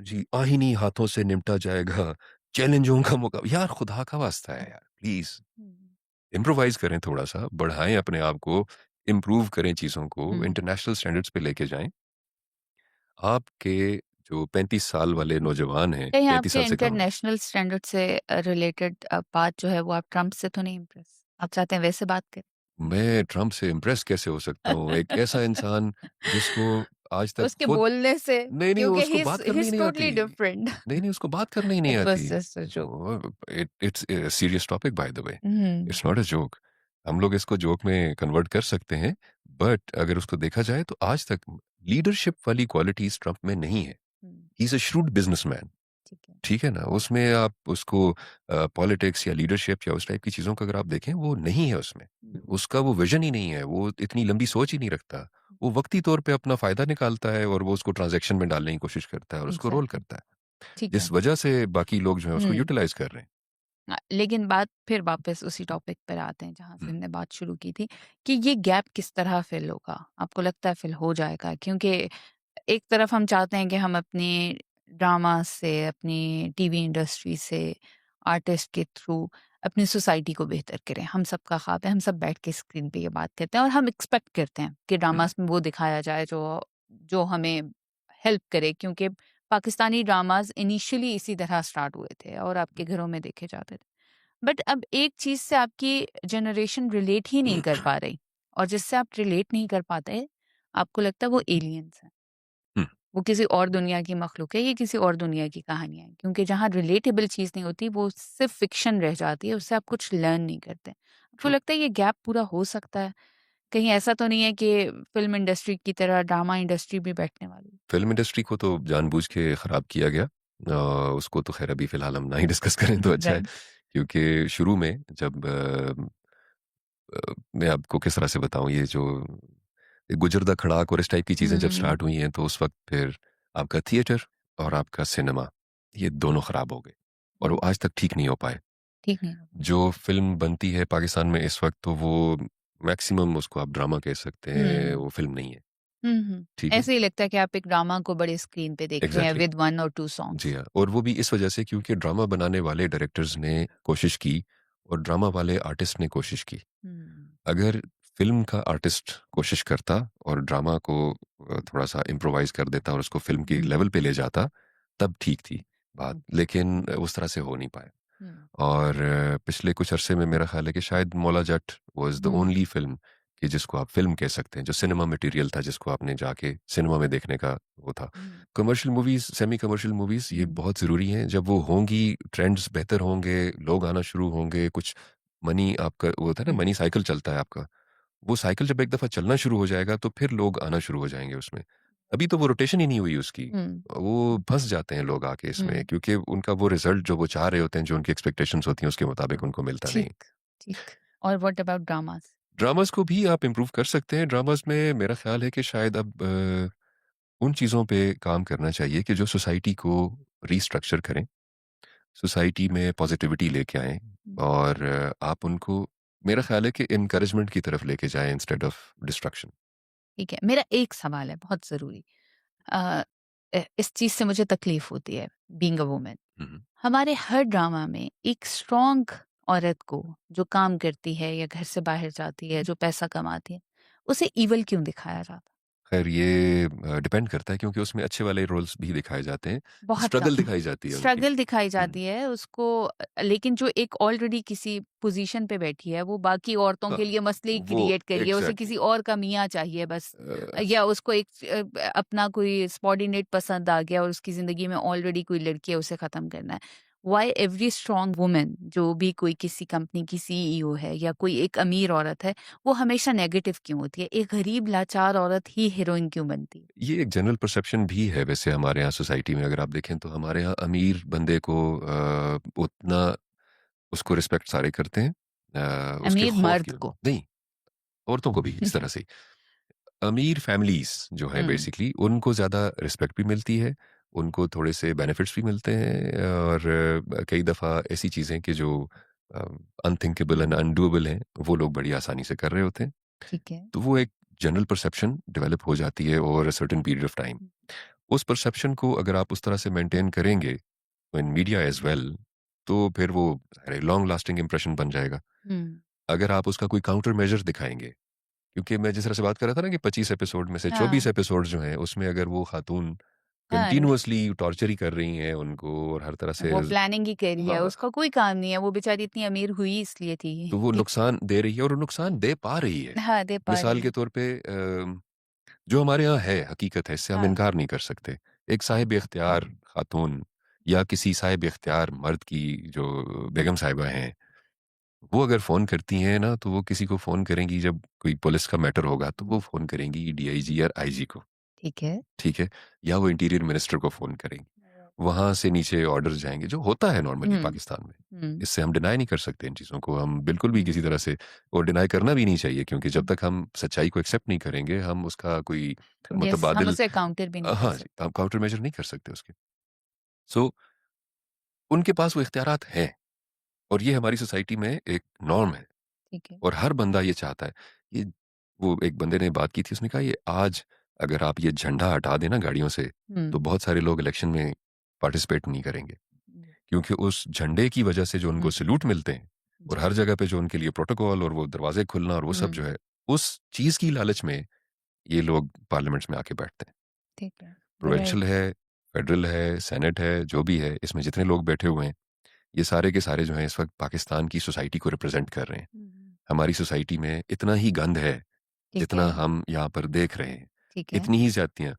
जी, आहिनी हाथों से निपटा जाएगा, चैलेंजों का मुका यार खुदा का वास्ता है यार, प्लीज़ हुँ, इम्प्रोवाइज़ करें थोड़ा-सा, बढ़ाएँ अपने आप को, इम्प्रूव करें चीज़ों को, हुँ, इंटरनेशनल स्टैंडर्ड्स पे लेके जाएँ। आपके जो 35 साल वाले नौजवान हैं, कहीं 35 आपके साल से कम। इंटरनेशनल स्टैंडर्ड से रिलेटेड बात जो है वो आप ट्रम्प से तो नहीं इम्प्रेस? आप चाहते हैं वैसे बात करें? मैं ट्रम्प से इम्प्रेस कैसे हो सकता हूँ? एक ऐसा इंसान जिसको आज तक उसके खुद बोलने से, नहीं, नहीं, क्योंकि उसको बात करनी ही ही इज़ नहीं आती। Totally different. नहीं, नहीं, उसको बात करनी ही नहीं इट वाज़ आती। Just a joke. वो it's a serious topic by the way. Hmm, it's not a joke. हम लोग इसको जोक में कन्वर्ट कर सकते हैं, बट अगर उसको देखा जाए तो आज तक लीडरशिप वाली क्वालिटीज़ ट्रम्प में नहीं है। Hmm, he is a shrewd businessman. ठीक है। ठीक है ना? उसमें आप उसको पॉलिटिक्स या लीडरशिप या उस टाइप की चीज़ों को अगर आप देखें, वो नहीं है उसमें। हुँ, उसका वो विज़न ही नहीं है, वो इतनी लंबी सोच ही नहीं रखता। वो वक़्ती तौर पे अपना फ़ायदा निकालता है और वो उसको ट्रांज़ैक्शन में डालने की कोशिश करता है और उसको रोल एग्ज़ैक्टली, करता है। ठीक है। जिस वजह से बाकी लोग जो हैं उसको हुँ। यूटिलाइज़ कर रहे हैं। लेकिन बात फिर वापस उसी टॉपिक पर आते हैं जहाँ से हुँ, हमने बात शुरू की थी कि ये गैप किस तरह फिल होगा? आपको लगता है फिल हो जाएगा? क्योंकि एक तरफ हम चाहते हैं कि हम अपने ड्रामा से, अपनी टीवी इंडस्ट्री से, आर्टिस्ट के थ्रू अपनी सोसाइटी को बेहतर करें। हम सबका ख्वाब है, हम सब बैठ के स्क्रीन पे ये बात करते हैं और हम एक्सपेक्ट करते हैं कि हुँ, ड्रामास में वो दिखाया जाए जो जो हमें हेल्प करे, क्योंकि पाकिस्तानी ड्रामास इनिशियली इसी तरह स्टार्ट हुए थे और आपके घरों में देखे जाते थे। बट अब एक चीज़ से आपकी जनरेशन रिलेट ही नहीं कर पा रही, और जिससे आप रिलेट नहीं कर पाते, आपको लगता है वो एलियंस हैं। हुँ, वो किसी और दुनिया की मखलूक है, ये किसी और दुनिया की कहानियाँ हैं। क्योंकि जहाँ रिलेटेबल चीज़ नहीं होती, वो सिर्फ़ फ़िक्शन रह जाती है, उससे आप कुछ लर्न नहीं करते। आपको ट्रू। लगता है ये गैप पूरा हो सकता है? कहीं ऐसा तो नहीं है कि फ़िल्म इंडस्ट्री की तरह ड्रामा इंडस्ट्री भी बैठने वाली है? फ़िल्म इंडस्ट्री को तो जानबूझ के खराब किया गया। उसको तो ख़ैर अभी फ़िलहाल हम ना ही डिस्कस करें तो अच्छा है। राइट। क्योंकि शुरू में जब मैं आपको किस तरह से बताऊँ, ये जो गुजर द खड़ाक और इस टाइप की चीज़ें जब हुँ, स्टार्ट हुई हैं, तो उस वक़्त फिर आपका थिएटर और आपका सिनेमा, ये दोनों ख़राब हो गए और वो हुँ, आज तक ठीक नहीं हो पाए। ठीक नहीं होगा। जो फ़िल्म बनती है पाकिस्तान में इस वक़्त, तो वो मैक्सिमम उसको आप ड्रामा कह सकते हैं, हुँ। वो फ़िल्म नहीं है। हुँ, हुँ। ठीक है? ऐसे ही लगता है कि आप एक ड्रामा को बड़े स्क्रीन पे देख रहे हैं एग्ज़ैक्टली। विद 1 और 2 जी सॉन्ग्स। हाँ, और वो भी इस वजह से क्योंकि ड्रामा बनाने वाले डायरेक्टर्स ने कोशिश की और ड्रामा वाले आर्टिस्ट ने कोशिश की। हुँ, अगर फ़िल्म का आर्टिस्ट कोशिश करता और ड्रामा को थोड़ा-सा इम्प्रोवाइज़ कर देता और उसको फ़िल्म की हुँ, लेवल पे ले जाता, तब ठीक थी बात, ओके। लेकिन उस तरह से हो नहीं पाया। हुँ, और पिछले कुछ अरसे में मेरा ख़्याल है कि शायद Maula Jatt was the hmm, only film कि जिसको आप फ़िल्म कह सकते हैं, जो सिनेमा मटीरियल था, जिसको आपने जाके सिनेमा में देखने का वो था। Hmm, commercial movies, semi commercial movies ये हुँ, बहुत ज़रूरी हैं। जब वो होंगी, ट्रेंड्स बेहतर होंगे, लोग आना शुरू होंगे, कुछ मनी आपका वो होता है ना, हुँ, मनी साइकिल चलता है आपका। वो साइकिल जब एक दफ़ा चलना शुरू हो जाएगा, तो फिर लोग आना शुरू हो जाएँगे उसमें। अभी तो वो रोटेशन ही नहीं हुई उसकी। हुँ, वो फँस जाते हैं लोग आके इसमें, हुँ, क्योंकि उनका वो रिज़ल्ट जो वो चाह रहे होते हैं, जो उनकी एक्सपेक्टेशंस होती हैं, उसके मुताबिक उनको मिलता नहीं। ठीक, ठीक। और व्हाट अबाउट ड्रामास? ड्रामाज़ को भी आप इम्प्रूव कर सकते हैं। ड्रामाज़ में मेरा ख़्याल है कि शायद अब उन चीज़ों पे काम करना चाहिए कि जो सोसाइटी को रीस्ट्रक्चर करें, सोसाइटी में पॉज़िटिविटी लेके आएँ हुँ, और आप उनको, मेरा ख़्याल है कि एनकरेजमेंट की तरफ लेके जाएँ इंस्टेड ऑफ डिस्ट्रक्शन। ठीक है। मेरा एक सवाल है बहुत ज़रूरी। अ इस चीज़ से मुझे तकलीफ़ होती है बीइंग अ वुमन। हुँ, हुँ। हमारे हर ड्रामा में एक स्ट्रॉन्ग औरत को जो काम करती है या घर से बाहर जाती है, जो पैसा कमाती है, उसे इविल क्यों दिखाया जाता? ख़ैर ये डिपेंड करता है, क्योंकि उसमें अच्छे वाले रोल्स भी दिखाए जाते हैं। बहुत स्ट्रगल कम। दिखाई जाती है उनकी। स्ट्रगल दिखाई हुँ। जाती है उसको, लेकिन जो एक ऑलरेडी किसी पोज़ीशन पे बैठी है, वो बाकी औरतों हाँ, के लिए मसले ही वो क्रिएट करिए, उसे एग्ज़ैक्टली। किसी और का मियाँ चाहिए बस। अ, या उसको एक अपना कोई सबॉर्डिनेट पसंद आ गया और उसकी ज़िंदगी में ऑलरेडी कोई लड़की है, उसे ख़त्म करना है। व्हाई एवरी स्ट्रॉन्ग वुमन, जो भी कोई किसी कंपनी की सीईओ है या कोई एक अमीर औरत है, वो हमेशा नेगेटिव क्यों होती है? एक गरीब लाचार औरत ही हीरोइन क्यों बनती है? ये एक जनरल परसेप्शन भी है वैसे हमारे यहाँ सोसाइटी में, अगर आप देखें तो हमारे यहाँ अमीर बंदे को उतना उसको रिस्पेक्ट सारे करते हैं। उसके अमीर खौफ मर्द की को। नहीं, औरतों को भी इस तरह से ही। अमीर फैमिलीज़ जो हैं हुँ, बेसिकली उनको ज़्यादा रिस्पेक्ट भी मिलती है, उनको थोड़े से बेनिफिट्स भी मिलते हैं और कई दफ़ा ऐसी चीज़ें कि जो अ, अनथिंकेबल एंड अनडूएबल हैं, वो लोग बड़ी आसानी से कर रहे होते हैं। ठीक है। तो वो एक जनरल परसेप्शन डेवलप हो जाती है over a certain period of time. उस परसेप्शन को अगर आप उस तरह से मेंटेन करेंगे इन मीडिया एज़ वेल, तो फिर वो अरे लॉन्ग लास्टिंग इंप्रेशन बन जाएगा। हुँ। अगर आप उसका कोई काउंटर मेजर दिखाएँगे, क्योंकि मैं जिस तरह से बात कर रहा था ना कि 25 एपिसोड में से 24 हाँ, एपिसोड जो हैं, उसमें अगर वो खातून हाँ, न कंटिन्यूअसली टॉर्चर ही कर रही हैं उनको और हर तरह से वो प्लानिंग ही कर रही है, हाँ, उसका कोई काम नहीं है, वो बेचारी इतनी अमीर हुई इसलिए थी तो वो कि नुकसान दे रही है और वो नुकसान दे पा रही है। हाँ, दे पा मिसाल रही के है। तौर पे जो हमारे यहाँ है, हकीकत है, इससे हम हाँ, इनकार नहीं कर सकते। एक साहिब-ए-इख्तियार खातून या किसी साहिब-ए-इख्तियार मर्द की जो बेगम साहिबा हैं, वो अगर फ़ोन करती हैं ना, तो वो किसी को फ़ोन करेंगी जब कोई पुलिस का मैटर होगा, तो वो फ़ोन करेंगी डीआईजी या आईजी को, ठीक है। ठीक है? या वो इंटीरियर मिनिस्टर को फ़ोन करेंगी। वहाँ से नीचे ऑर्डर्स जाएँगे, जो होता है नॉर्मली हुँ, पाकिस्तान में। हुँ, इससे हम डिनाई नहीं कर सकते इन चीज़ों को, हम बिल्कुल भी हुँ, किसी तरह से और डिनाई करना भी नहीं चाहिए क्योंकि जब हुँ। तक हम सच्चाई को एक्सेप्ट नहीं करेंगे, हम उसका कोई यस, हम मुतबादिल उसे काउंटर भी नहीं कर हाँ जी, सकते। आप काउंटर मेजर नहीं कर सकते उसके। सो उनके पास वो इख्तियारात हैं और ये हमारी सोसाइटी में एक नॉर्म है ठीक है। और हर बंदा ये चाहता है। ये वो एक बंदे ने बात की थी, उसने कहा ये आज अगर आप ये झंडा हटा दें ना गाड़ियों से, तो हुँ, बहुत सारे लोग इलेक्शन में पार्टिसिपेट नहीं करेंगे। हुँ, क्योंकि उस झंडे की वजह से जो हुँ, उनको सैल्यूट मिलते हैं और जी। हर जगह पे जो उनके लिए प्रोटोकॉल और वो दरवाजे खुलना और वो सब हुँ, जो है, उस चीज़ की लालच में ये लोग पार्लियामेंट्स में आके बैठते हैं। ठीक है। राइट। प्रोविंशियल है, फेडरल है, सेनेट है, जो भी है, इसमें जितने लोग बैठे हुए हैं, ये सारे के सारे जो हैं इस वक़्त पाकिस्तान की सोसाइटी को रिप्रेज़ेंट कर रहे हैं। हुँ, हुँ, हमारी सोसाइटी में इतना ही गंद है, ठीक जितना है, हम यहाँ पर देख रहे हैं। ठीक है। इतनी ही ज़्यादतियाँ।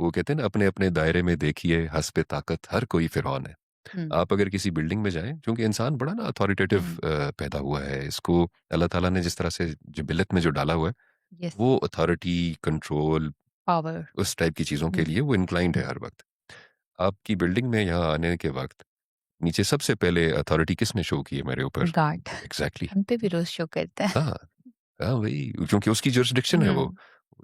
वो कहते हैं ना अपने-अपने दायरे में देखिए हँस पे ताकत हर कोई फ़िरौन है। हुँ, आप अगर किसी बिल्डिंग में जाएँ क्योंकि इंसान बड़ा ना अथॉरिटेटिव हुँ, पैदा हुआ है। इसको अल्लाह ताला ने जिस तरह से जिबिलत में जो डाला हुआ है, यस, वो अथॉरिटी, कंट्रोल पावर। उस टाइप की चीज़ों के हुँ, लिए वो इंक्लाइंड है हर वक़्त। आपकी बिल्डिंग में यहाँ आने के वक़्त नीचे सबसे पहले अथॉरिटी किसने शो की है मेरे ऊपर? गार्ड। एग्ज़ैक्टली हम पे भी रोज़ शो करता है। हाँ, हाँ वही क्योंकि उसकी जुरिस्डिक्शन है वो। हुँ,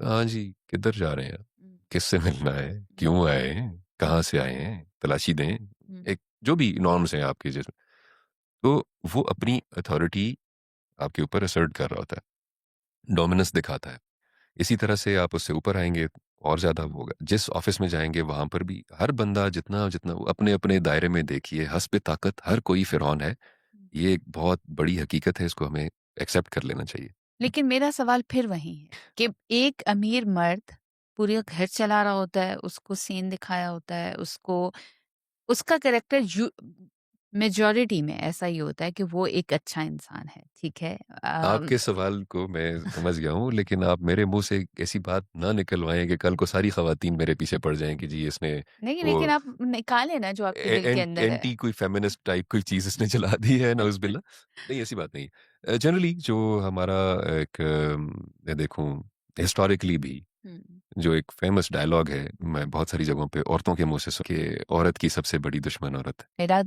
हाँ जी, किधर जा रहे हैं आप? हुँ, किससे मिलना है? हुँ, क्यों आए हैं? कहाँ हुँ, से आए हैं? तलाशी दें। हुँ, एक जो भी नॉर्म्स हैं आपके जैसे, तो वो अपनी अथॉरिटी आपके ऊपर असर्ट कर रहा होता है, डोमिनेंस दिखाता है। इसी तरह से आप उससे ऊपर आएँगे और ज़्यादा वो होगा। जिस ऑफ़िस में जाएँगे वहाँ पर भी हर बंदा जितना वो अपने-अपने दायरे में देखिए, हस्ब ताकत हर कोई फ़िरौन है। हुँ। ये एक बहुत बड़ी हकीकत है, इसको हमें एक्सेप्ट कर लेना चाहिए। लेकिन मेरा सवाल फिर वही है कि एक अमीर मर्द पूरे घर चला रहा होता है, उसको सीन दिखाया होता है, उसको उसका कैरेक्टर मेजॉरिटी में ऐसा ही होता है कि वो एक अच्छा इंसान है, ठीक है? आपके सवाल को मैं समझ गया हूँ, लेकिन आप मेरे मुँह से एक ऐसी बात ना निकलवाएँ कि कल को सारी ख़वातीन मेरे पीछे पड़ जाएँ कि जी इसने नहीं, वो लेकिन आप निकालें ना जो आपके दिल के अंदर है। एंटी कोई फेमिनिस्ट टाइप कोई चीज़ इसने चला दी है नाउज़ुबिल्लाह। नहीं ऐसी बात नहीं। जनरली जो हमारा एक मैं देखूँ हिस्टोरिकली भी हुँ। जो एक फ़ेमस डायलॉग है, मैं बहुत सारी जगहों पे औरतों के मुँह से सुन के औरत की सबसे बड़ी दुश्मन औरत है। मेरा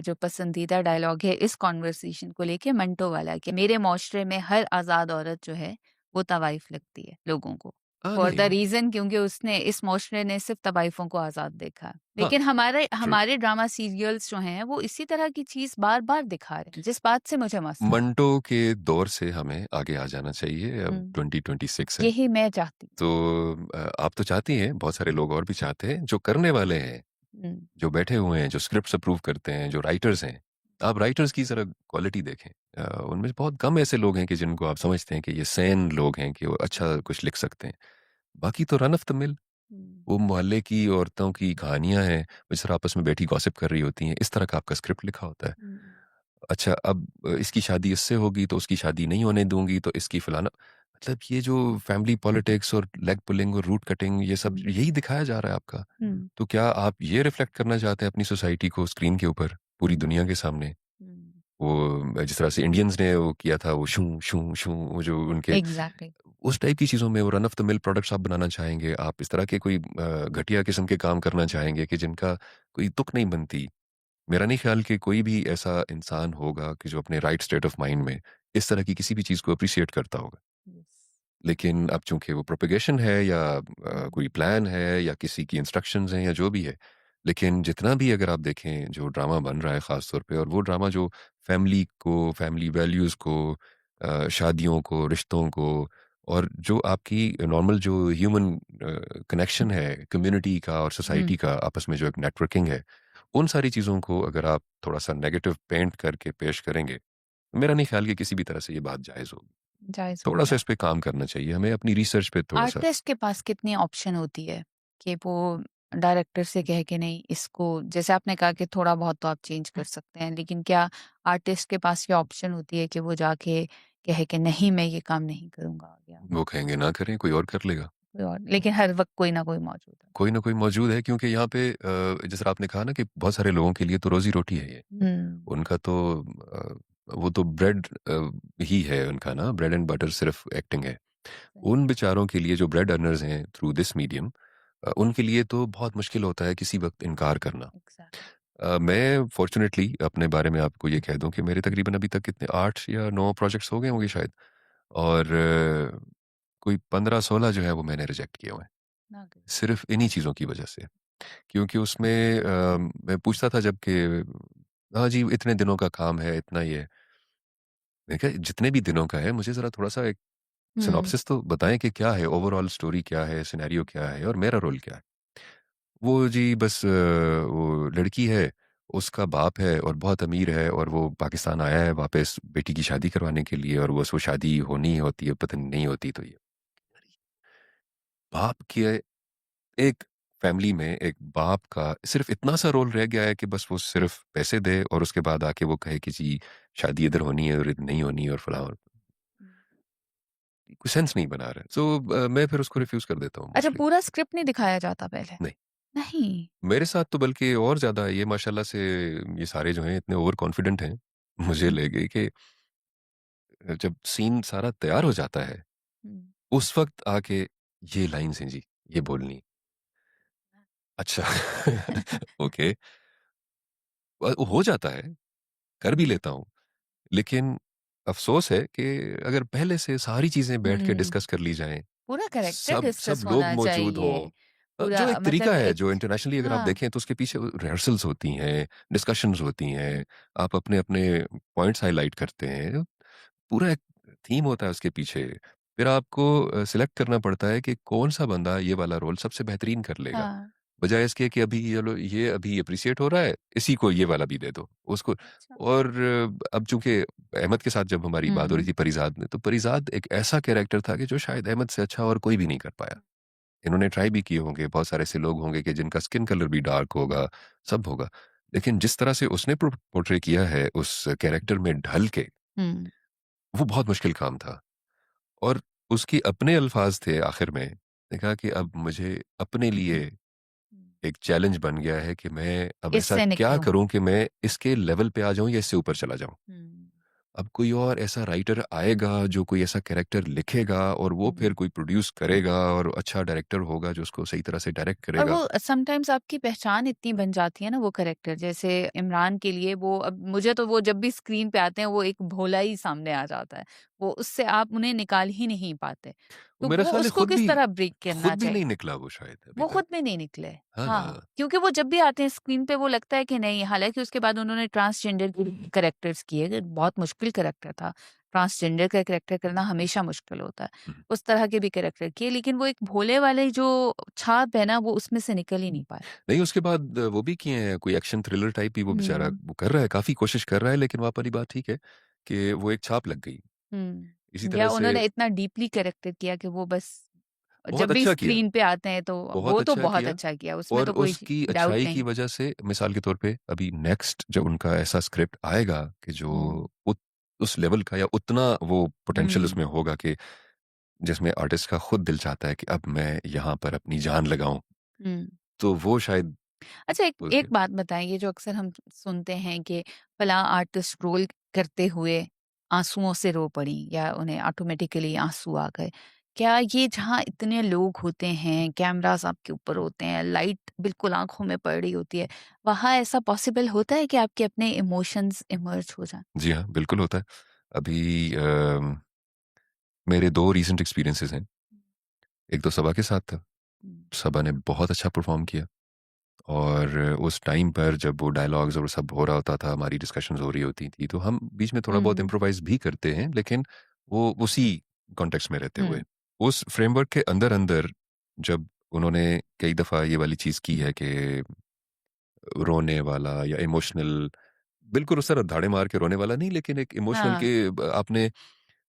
जो पसंदीदा डायलॉग है इस कॉन्वर्सेशन को लेके मंटो वाला कि मेरे माशरे में हर आज़ाद औरत जो है, वो तवाइफ लगती है लोगों को। हाँ, फॉर द नहीं। रीज़न क्योंकि उसने इस माशरे ने सिर्फ़ तवाइफों को आज़ाद देखा है। हाँ, लेकिन हमारे ट्रू। हमारे ड्रामा सीरियल्स जो हैं, वो इसी तरह की चीज़ बार-बार दिखा रहे हैं, जिस बात से मुझे मसला है। मंटो के दौर से हमें आगे आ जाना चाहिए, अब हुँ, 2026 है। यही मैं चाहती हूँ। तो आप तो चाहती हैं, बहुत सारे लोग और भी चाहते हैं, जो करने वाले हैं, हुँ, जो बैठे हुए हैं, जो स्क्रिप्ट्स अप्रूव करते हैं, जो राइटर्स हैं, आप राइटर्स की ज़रा क्वालिटी देखें। उनमें से बहुत कम ऐसे लोग हैं कि जिनको आप समझते हैं कि ये सेन लोग हैं कि वो अच्छा कुछ लिख सकते हैं। बाकी तो रन ऑफ द मिल हुँ, वो मोहल्ले की औरतों की कहानियाँ हैं, वो सिर्फ़ आपस में बैठी गॉसिप कर रही होती हैं, इस तरह का आपका स्क्रिप्ट लिखा होता है। हुँ, अच्छा अब इसकी शादी इससे होगी तो उसकी शादी नहीं होने दूँगी तो इसकी फलाना मतलब ये जो फैमिली पॉलिटिक्स और लेग पुलिंग और रूट कटिंग ये सब हुँ, यही दिखाया जा रहा है आपका। हुँ, तो क्या आप ये रिफ्लेक्ट करना चाहते हैं अपनी सोसाइटी को स्क्रीन के ऊपर, पूरी हुँ, दुनिया के सामने? हुँ। वो जिस तरह से इंडियंस ने वो किया था वो शूं, शूं, शूं वो जो उनके एग्ज़ैक्टली। उस टाइप की चीज़ों में वो run of the mill products आप बनाना चाहेंगे? आप इस तरह के कोई घटिया किस्म के काम करना चाहेंगे कि जिनका कोई तुक नहीं बनती? मेरा नहीं ख्याल कि कोई भी ऐसा इंसान होगा कि जो अपने राइट स्टेट ऑफ माइंड में इस तरह की किसी भी चीज़ को एप्रिशिएट करता होगा। यस। लेकिन अब चूँकि वो प्रोपेगेशन है या हुँ, कोई प्लान है या किसी की इंस्ट्रक्शंस हैं या जो भी है, लेकिन जितना भी अगर आप देखें जो ड्रामा बन रहा है ख़ास तौर पे और वो ड्रामा जो फैमिली वैल्यूज़ को शादियों को, रिश्तों को और जो आपकी नॉर्मल जो ह्यूमन कनेक्शन है, कम्युनिटी का और हुँ। सोसाइटी का आपस में जो एक नेटवर्किंग है, उन सारी चीज़ों को अगर आप थोड़ा-सा नेगेटिव पेंट करके पेश करेंगे, मेरा नहीं ख्याल कि किसी भी तरह से ये बात जायज़ होगी। जायज़ थोड़ा-सा होगी। इस पे काम करना चाहिए हमें अपनी रिसर्च पे थोड़ा-सा। आर्टिस्ट के पास कितनी ऑप्शन होती है कि वो डायरेक्टर से कह के नहीं इसको जैसे आपने कहा कि थोड़ा बहुत तो आप चेंज कर सकते हैं, लेकिन क्या आर्टिस्ट के पास ये ऑप्शन होती है कि वो जाके कहे कि नहीं मैं ये काम नहीं करूँगा या वो कहेंगे ना करें, कोई और कर लेगा। कोई और लेकिन हर वक़्त कोई ना कोई मौजूद है। कोई ना कोई मौजूद है क्योंकि यहाँ पे जैसे आपने कहा ना कि बहुत सारे लोगों के लिए तो रोज़ी-रोटी है ये। हुँ, उनका तो वो तो ब्रेड ही है उनका ना, ब्रेड एंड बटर सिर्फ़ एक्टिंग है। सही उन बेचारों के लिए जो ब्रेड अर्नर्स हैं थ्रू दिस मीडियम उनके लिए तो बहुत मुश्किल होता है किसी वक़्त इनकार करना। एग्ज़ैक्टली। मैं फ़ॉर्च्यूनेटली अपने बारे में आपको ये कह दूँ कि मेरे तकरीबन अभी तक कितने 8 या 9 प्रोजेक्ट्स हो गए होंगे शायद और कोई 15-16 जो है वो मैंने रिजेक्ट किए हुए हैं। ना गई। सिर्फ़ इन्हीं चीज़ों की वज़ह से। क्योंकि उसमें मैं पूछता था जब कि हाँ जी, इतने दिनों का काम है, इतना ही है। मैंने कहा जितने भी दिनों का है मुझे ज़रा थोड़ा-सा एक हुँ, सिनॉप्सिस तो बताएँ कि क्या है, ओवरऑल स्टोरी क्या है, सिनेरियो क्या है और मेरा रोल क्या है? वो जी बस वो लड़की है, उसका बाप है और बहुत अमीर है और वो पाकिस्तान आया है वापस बेटी की शादी करवाने के लिए और वो शादी होनी ही होती है, पता नहीं होती तो ये बाप के एक फैमिली में एक बाप का सिर्फ़ इतना सा रोल रह गया है कि बस वो सिर्फ़ पैसे दे और उसके बाद आके वो कहे कि जी शादी इधर होनी है और इधर नहीं होनी है और फलाँ और हुँ। कोई सेंस नहीं बना रहा है। सो मैं फिर उसको रिफ्यूज़ कर देता हूँ अच्छा मोस्टली। पूरा स्क्रिप्ट नहीं दिखाया जाता पहले? नहीं, नहीं। मेरे साथ तो बल्कि और ज़्यादा ये माशाल्लाह से ये सारे जो हैं इतने ओवर कॉन्फिडेंट हैं, मुझे हुँ, लगे कि जब सीन सारा तैयार हो जाता है, हुँ। उस वक़्त आके ये लाइन्स हैं जी, ये बोलनी। अच्छा ओके हो जाता है, कर भी लेता हूँ। लेकिन अफ़सोस है कि अगर पहले से सारी चीज़ें बैठ के हुँ, डिस्कस कर ली जाएँ, पूरा कैरेक्टर सब सब डिस्कस लोग होना मौजूद चाहिए। हों जो पूरा एक तरीका मतलब है, एक जो इंटरनेशनली अगर आप हाँ। देखें तो उसके पीछे रिहर्सल्स होती हैं, डिस्कशंस होती हैं, आप अपने-अपने पॉइंट्स हाइलाइट करते हैं, पूरा एक थीम होता है उसके पीछे। फिर आपको सिलेक्ट करना पड़ता है कि कौन-सा बंदा ये वाला रोल सबसे बेहतरीन कर लेगा। हाँ। बजाय इसके कि अभी ये अभी एप्रिशिएट हो रहा है, इसी को ये वाला भी दे दो। उसको अच्छा। और अब चूँकि अहमद के साथ जब हमारी बात हो रही हुँ, थी परिज़ाद में, तो परिज़ाद एक ऐसा कैरेक्टर था कि जो शायद अहमद से अच्छा और कोई भी नहीं कर पाया। इन्होंने ट्राई भी किए होंगे, बहुत सारे ऐसे लोग होंगे कि जिनका स्किन कलर भी डार्क होगा, सब होगा। लेकिन जिस तरह से उसने पोर्ट्रे किया है उस कैरेक्टर में ढल के, हुँ, वो बहुत मुश्किल काम था। और उसके अपने अल्फ़ाज़ थे आखिर में, उसने कहा कि अब मुझे अपने लिए हुँ। एक चैलेंज बन गया है कि मैं अब ऐसा इससे क्या निकलूँ। करूँ कि मैं इसके लेवल पे आ जाऊँ या इससे ऊपर चला जाऊँ। हुँ, अब कोई और ऐसा राइटर आएगा जो कोई ऐसा कैरेक्टर लिखेगा और वो हुँ। फिर कोई प्रोड्यूस करेगा और अच्छा डायरेक्टर होगा जो उसको सही तरह से डायरेक्ट और करेगा। वो समटाइम्स आपकी पहचान इतनी बन जाती है ना वो कैरेक्टर जैसे इमरान के लिए वो अब मुझे तो वो जब भी स्क्रीन पे आते हैं वो एक भोला ही सामने आ जाता है। वो उससे आप उन्हें निकाल ही नहीं पाते। तो मेरा वो ख़्याल है उसको किस तरह ब्रेक करना खुद भी चाहिए? नहीं निकला वो शायद अभी वो तक। खुद में नहीं निकले। हाँ ना। हाँ, क्योंकि वो जब भी आते हैं स्क्रीन पे वो लगता है कि नहीं हालाँकि उसके बाद उन्होंने ट्रांसजेंडर के कैरेक्टर्स किए, बहुत मुश्किल कैरेक्टर था। ट्रांसजेंडर का कैरेक्टर करना हमेशा मुश्किल होता है। हुँ। उस तरह के भी कैरेक्टर किए लेकिन वो एक भोले वाले जो छाप है ना वो उसमें से निकल ही नहीं पाए। नहीं उसके बाद वो भी किए हैं कोई एक्शन थ्रिलर टाइप ही वो बेचारा हुँ, वो कर रहा है, काफ़ी कोशिश कर रहा है लेकिन वहाँ पर ही बात ठीक है कि वो एक छाप लग गई। इसी हुँ। तरह या से उन्होंने इतना डीपली कैरेक्टर किया कि वो बस बहुत जब भी अच्छा किया। स्क्रीन पे आते हैं तो बहुत वो तो अच्छा बहुत किया अच्छा किया, उसमें और तो कोई उसकी डाउट अच्छाई की नहीं। वजह से मिसाल के तौर पे अभी नेक्स्ट जब उनका ऐसा स्क्रिप्ट आएगा कि जो हुँ, उस लेवल का या उतना वो पोटेंशियल हुँ, उसमें होगा कि जिसमें आर्टिस्ट का खुद दिल चाहता है कि अब मैं यहाँ पर अपनी जान लगाऊँ, हुँ। तो वो शायद अच्छा एक उस एक बात बताइए जो अक्सर हम सुनते हैं कि फलाँ आर्टिस्ट रोल करते हुए आँसुओं से रो पड़ी या उन्हें ऑटोमेटिकली आँसू आ गए। क्या ये जहाँ इतने लोग होते हैं, कैमराज़ आपके ऊपर होते हैं, लाइट बिल्कुल आँखों में पड़ रही होती है, वहाँ ऐसा पॉसिबल होता है कि आपके अपने इमोशंस इमर्ज हो जाएँ? जी हाँ, बिल्कुल होता है। अभी मेरे 2 रीसेंट एक्सपीरियंसेस हैं। एक तो सबा के साथ था। हुँ, सबा ने बहुत अच्छा परफ़ॉर्म किया और उस टाइम पर जब वो डायलॉग्स और सब हो रहा होता था, हमारी डिस्कशंस हो रही होती थी, तो हम बीच में थोड़ा बहुत हुँ, इम्प्रोवाइज़ भी करते हैं, लेकिन वो उसी कॉन्टेक्स्ट में रहते हुए। हुँ, उस फ्रेमवर्क के अंदर-अंदर जब उन्होंने कई दफ़ा ये वाली चीज़ की है कि रोने वाला या इमोशनल बिल्कुल उस तरह धाड़े मार के रोने वाला नहीं, लेकिन एक इमोशनल हाँ, के आपने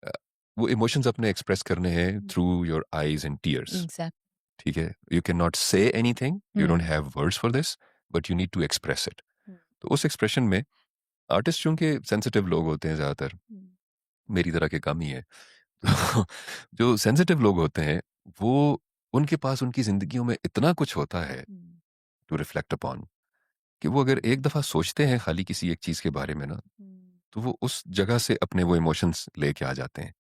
अ, वो इमोशंस अपने एक्सप्रेस करने हैं hmm, through your eyes and tears. Exact ठीक है? You can not say anything, you don't hmm, have words for this, but you need to express it. Hmm, तो उस एक्सप्रेशन में आर्टिस्ट चूँकि सेंसिटिव लोग होते हैं ज़्यादातर, हुँ, मेरी तरह के कम ही है। तो जो सेंसिटिव लोग होते हैं, वो उनके पास उनकी ज़िंदगियों में इतना कुछ होता है हुँ, टू रिफ्लेक्ट अपॉन कि वो अगर एक दफ़ा सोचते हैं खाली किसी एक चीज़ के बारे में ना, हुँ, तो वो उस जगह से अपने वो इमोशंस लेके आ जाते हैं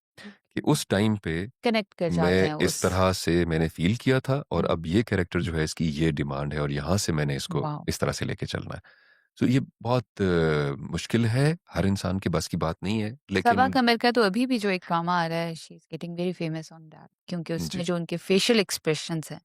कि उस टाइम पे कनेक्ट कर जाते मैं हैं इस उस तरह से मैंने फ़ील किया था और हुँ, अब ये कैरेक्टर जो है इसकी ये डिमांड है और यहाँ से मैंने इसको वाओ! इस तरह से लेके चलना है। तो ये बहुत मुश्किल है, हर इंसान के बस की बात नहीं है, सबा लेकिन कमर का तो अभी भी जो एक ड्रामा आ रहा है, she is getting very famous on that क्योंकि उसमें जी। जो उनके फेशियल एक्सप्रेशंस हैं,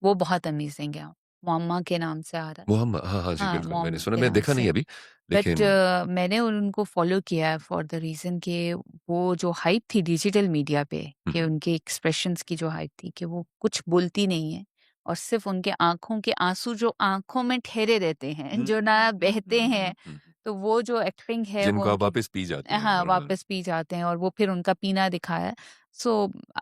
वो बहुत अमेज़िंग है। मुअम्मा के नाम से आ रहा है। हाँ, हाँ जी, हाँ, बिल्कुल मैंने मॉम सुना, के मैंने नाम देखा नहीं से। अभी, बट लेकिन मैंने उनको फ़ॉलो किया है फॉर द रीज़न कि वो जो हाइप थी डिजिटल मीडिया पे हुँ, कि हुँ। उनके एक्सप्रेशंस की जो हाइप थी कि वो कुछ बोलती नहीं है और सिर्फ़ उनके आँखों के आँसू जो आँखों में ठहरे रहते हैं, हुँ, जो हुँ, ना हुँ, बहते हुँ, हैं, हुँ, हुँ। तो वो जो एक्टिंग है वो जिनको आप उनकी वापस पी जाते हैं हाँ, बराबर। वापस पी जाते हैं और वो फिर उनका पीना दिखाया है। सो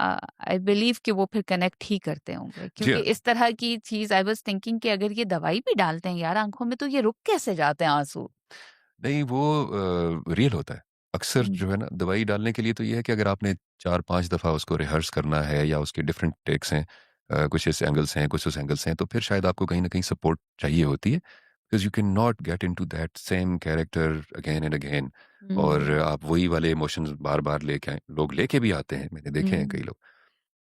आई बिलीव कि वो फिर कनेक्ट ही करते होंगे जी क्योंकि हाँ। इस तरह की चीज़ आई वाज़ थिंकिंग कि अगर ये दवाई भी डालते हैं यार आँखों में तो ये रुक कैसे जाते हैं आँसू? नहीं वो रियल होता है। अक्सर हुँ, जो है ना दवाई डालने के लिए तो ये है कि अगर आपने 4-5 दफ़ा उसको रिहर्स करना है या उसके डिफरेंट टेक्स हैं, कुछ इस एंगल से हैं, कुछ उस एंगल से हैं, तो फिर शायद आपको कहीं न कहीं सपोर्ट चाहिए होती है। Because you can not gate into that same character again and again और हुँ, आप वही वाले इमोशंस बार-बार लेके आएँ। लोग लेके भी आते हैं, मैंने देखे हैं कई हुँ। लोग।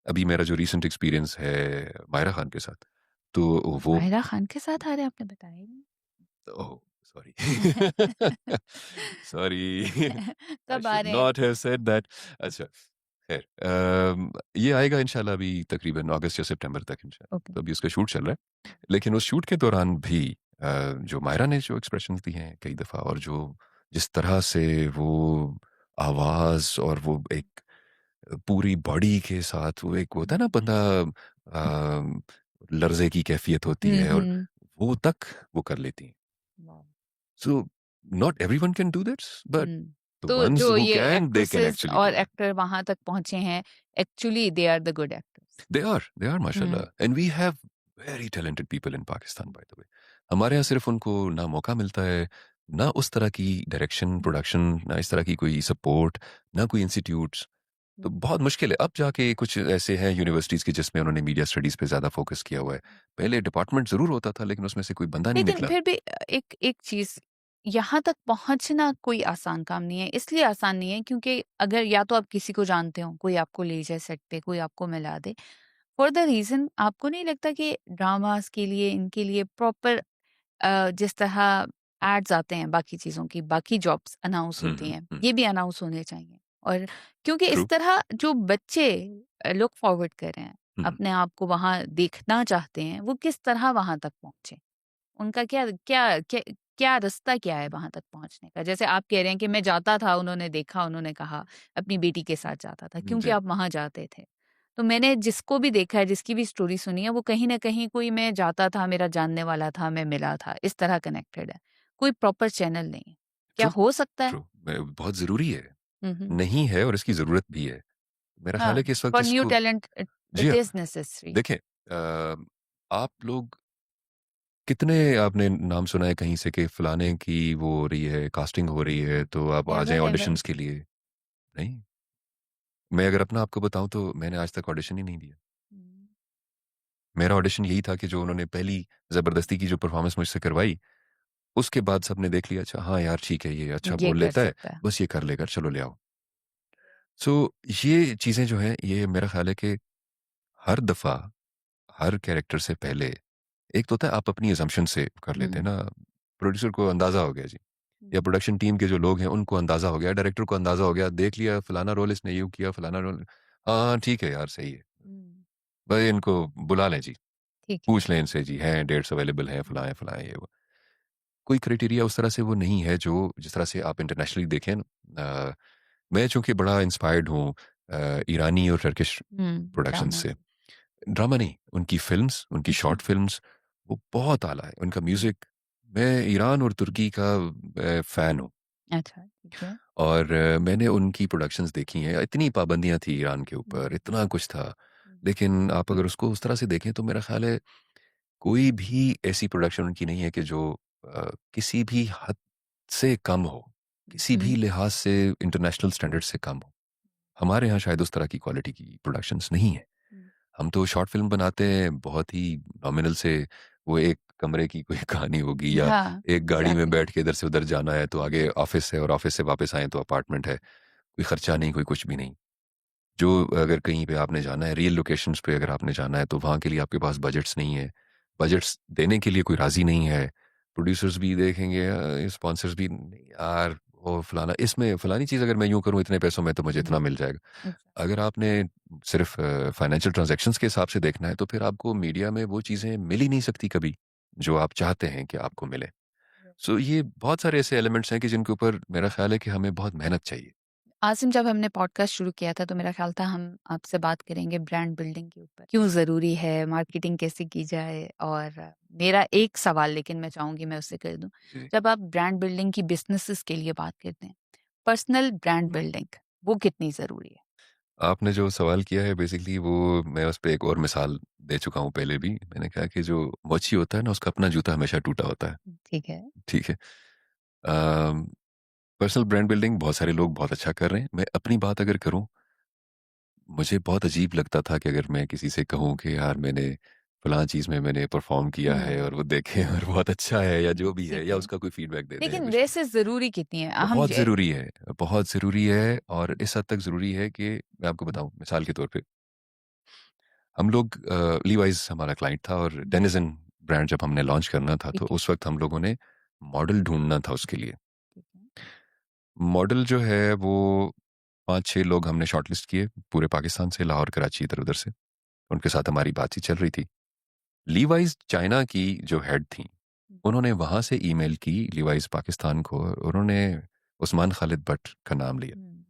अभी मेरा जो रीसेंट एक्सपीरियंस है मायरा खान के साथ, तो वो माहिरा खान के साथ आ रहे हैं आपने बताया ही नहीं। ओह! सॉरी। सॉरी। आई कब आ शुड रहे हैं? Not have said that. अच्छा, खैर ये आएगा इंशाल्लाह अभी तकरीबन अगस्त या सितंबर तक इंशाल्लाह, ओके। तो अभी उसका शूट चल रहा है। लेकिन उस शूट के दौरान भी जो मायरा ने जो एक्सप्रेशंस दिए हैं कई दफ़ा और जो जिस तरह से वो आवाज़ और वो एक पूरी बॉडी के साथ वो एक होता है ना बंदा लर्ज़े की कैफ़ियत होती हुँ, है और हुँ। वो तक वो कर लेती हैं। Wow! So not everyone can do this, but hmm. the तो ones जो who ये can, they can actresses actually और do it. एक्टर वहाँ तक पहुँचे हैं, actually they are the good actors. They are, hmm, mashallah. And we have very talented people in Pakistan, by the way. हमारे यहाँ सिर्फ उनको ना मौका मिलता है, ना उस तरह की डायरेक्शन, प्रोडक्शन, ना इस तरह की कोई सपोर्ट, ना कोई इंस्टीट्यूट्स। तो हुँ। बहुत मुश्किल है। अब जाके कुछ ऐसे हैं यूनिवर्सिटीज़ के जिसमें उन्होंने मीडिया स्टडीज़ पे ज़्यादा फ़ोकस किया हुआ है। पहले डिपार्टमेंट ज़रूर होता था, लेकिन उसमें से कोई बंदा नहीं लेकिन निकला। फिर भी एक एक चीज़, यहाँ तक पहुँचना कोई आसान काम नहीं है। इसलिए आसान नहीं है क्योंकि अगर या तो आप किसी को जानते हो, कोई आपको ले जाए सेट पे, कोई आपको मिला दे। फॉर द रीज़न आपको नहीं लगता कि ड्रामास के लिए, इनके लिए प्रॉपर जिस तरह एड्स आते हैं बाकी चीज़ों की, बाकी जॉब्स अनाउंस हुँ, होती हुँ, हैं, हुँ। ये भी अनाउंस होने चाहिए। और क्योंकि ट्रू। इस तरह जो बच्चे लुक फॉरवर्ड कर रहे हैं, हुँ, हुँ। अपने आप को वहाँ देखना चाहते हैं, वो किस तरह वहाँ तक पहुँचे? उनका क्या क्या क्या क्या रास्ता क्या है वहाँ तक पहुँचने का? जैसे आप कह रहे हैं कि मैं जाता था, उन्होंने देखा, उन्होंने कहा, अपनी बेटी के साथ जाता था, क्योंकि जी। आप वहाँ जाते थे। तो मैंने जिसको भी देखा है, जिसकी भी स्टोरी सुनी है, वो कहीं न कहीं कोई मैं जाता था, मेरा जानने वाला था, मैं मिला था, इस तरह कनेक्टेड है। कोई प्रॉपर चैनल नहीं है। क्या ट्रू, हो सकता है? ट्रू। बहुत ज़रूरी है। हुँ, हुँ। नहीं है और इसकी ज़रूरत भी है। मेरा ख़्याल हाँ, है कि इस वक़्त फॉर न्यू जिसको टैलेंट जी इट हाँ, इज़ नेसेसरी। देखें आप लोग कितने आपने नाम सुना है कहीं से कि फलाने की वो हो रही है, कास्टिंग हो रही है, तो आप आ जाएँ नेवर एवर। ऑडिशंस के लिए? नहीं। मैं अगर अपना आपको बताऊँ तो मैंने आज तक ऑडिशन ही नहीं दिया। हुँ, मेरा ऑडिशन यही था कि जो उन्होंने पहली ज़बरदस्ती की जो परफ़ॉर्मेंस मुझसे करवाई, उसके बाद सबने देख लिया अच्छा हाँ यार ठीक है, ये अच्छा ये बोल कर लेता है, सकता है। बस ये कर लेगा, चलो ले आओ। सो ये चीज़ें जो हैं, ये मेरा ख़्याल है कि हर दफ़ा, हर कैरेक्टर से पहले एक तो होता है आप अपनी असम्पशन से कर लेते हैं हुँ, ना, प्रोड्यूसर को अंदाज़ा हो गया जी या हुँ, प्रोडक्शन टीम के जो लोग हैं उनको अंदाज़ा हो गया, डायरेक्टर को अंदाज़ा हो गया, देख लिया फलाना रोल इसने यूँ किया, फलाना रोल हाँ, हाँ, ठीक है यार सही है। हुँ, भाई इनको बुला लें जी, ठीक है। पूछ लें इनसे जी हैं डेट्स अवेलेबल हैं, हुँ, फलाँ है ये वो। कोई क्राइटेरिया उस तरह से वो नहीं है जो जिस तरह से आप इंटरनेशनली देखें ना मैं चूँकि बड़ा इंस्पायर्ड हूँ ईरानी और टर्किश प्रोडक्शन ड्रामास। से। ड्रामा नहीं, उनकी फ़िल्म्स, उनकी अच्छा। शॉर्ट फ़िल्म्स वो बहुत आला है। उनका हुँ, म्यूज़िक मैं ईरान और तुर्की का फ़ैन हूँ अच्छा, ठीक है। और मैंने उनकी प्रोडक्शंस देखी हैं। इतनी पाबंदियाँ थी ईरान के ऊपर, हुँ, इतना कुछ था। लेकिन आप अगर उसको उस तरह से देखें तो मेरा ख़्याल है कोई भी ऐसी प्रोडक्शन उनकी नहीं है कि जो किसी भी हद से कम हो, किसी भी हुँ, लिहाज से इंटरनेशनल स्टैंडर्ड से कम हो। हमारे यहाँ शायद उस तरह की क्वालिटी की प्रोडक्शंस नहीं है। हुँ। हम तो शॉर्ट फ़िल्म बनाते हैं बहुत ही नॉमिनल से, वो एक कमरे की कोई कहानी होगी या हाँ, एक गाड़ी में एग्ज़ैक्टली। बैठ के इधर से उधर जाना है तो आगे ऑफ़िस है और ऑफ़िस से वापस आए तो अपार्टमेंट है। कोई खर्चा नहीं, कोई कुछ भी नहीं। जो अगर कहीं पे आपने जाना है, रियल लोकेशंस पे अगर आपने जाना है, तो वहाँ के लिए आपके पास बजट्स नहीं है। बजट्स देने के लिए कोई राज़ी नहीं है। प्रोड्यूसर्स भी देखेंगे स्पॉन्सर्स भी नहीं यार वो फलाना इसमें फलानी चीज़ अगर मैं यूँ करूँ इतने पैसों में तो मुझे हुँ, इतना मिल जाएगा। एग्ज़ैक्ट अगर आपने सिर्फ़ फाइनेंशियल ट्रांज़ैक्शंस के हिसाब से देखना है, तो फिर आपको मीडिया में वो चीज़ें मिल ही नहीं सकती कभी, जो आप चाहते हैं कि आपको मिले। सो ये बहुत सारे ऐसे एलिमेंट्स हैं कि जिनके ऊपर मेरा ख़्याल है कि हमें बहुत मेहनत चाहिए। आसिम, जब हमने पॉडकास्ट शुरू किया था तो मेरा ख़्याल था हम आपसे बात करेंगे ब्रांड बिल्डिंग के ऊपर। क्यों ज़रूरी है, मार्केटिंग कैसे की जाए? और मेरा एक सवाल लेकिन मैं चाहूँगी मैं उससे कर दूँ। जी। जब आप ब्रांड बिल्डिंग की बिज़नेसेस के लिए बात करते हैं, पर्सनल ब्रांड बिल्डिंग वो कितनी ज़रूरी है? आपने जो सवाल किया है बेसिकली वो मैं उस पे एक और मिसाल दे चुका हूँ पहले भी। मैंने कहा कि जो मोची होता है ना उसका अपना जूता हमेशा टूटा होता है। ठीक है। ठीक है? पर्सनल ब्रांड बिल्डिंग बहुत सारे लोग बहुत अच्छा कर रहे हैं। मैं अपनी बात अगर करूँ, मुझे बहुत अजीब लगता था कि अगर मैं किसी से कहूँ कि यार मैंने फलाँ चीज़ में मैंने परफ़ॉर्म किया है हुँ, और वो देखें और बहुत अच्छा है या जो भी है ठीक या है। उसका कोई फीडबैक दे दें या लेकिन कुछ भी। वैसे ज़रूरी कितनी है? हम बहुत ज ज़रूरी है, बहुत ज़रूरी है और इस हद तक ज़रूरी है कि मैं आपको बताऊँ मिसाल के तौर पे हम लोग लीवाइस हमारा क्लाइंट था और हुँ, डेनिज़न ब्रांड जब हमने लॉन्च करना था, तो ठीक है, उस वक़्त हम लोगों ने मॉडल ढूँढना था उसके लिए। ठीक है। मॉडल जो है वो 5-6 लोग हमने शॉर्टलिस्ट किए पूरे पाकिस्तान से, लाहौर, कराची, इधर-उधर से। उनके साथ हमारी बातचीत चल रही थी। लीवाइस चाइना की जो हेड थीं, हुँ, उन्होंने वहाँ से ईमेल की लीवाइस पाकिस्तान को। उन्होंने उस्मान खालिद भट्ट का नाम लिया हुँ,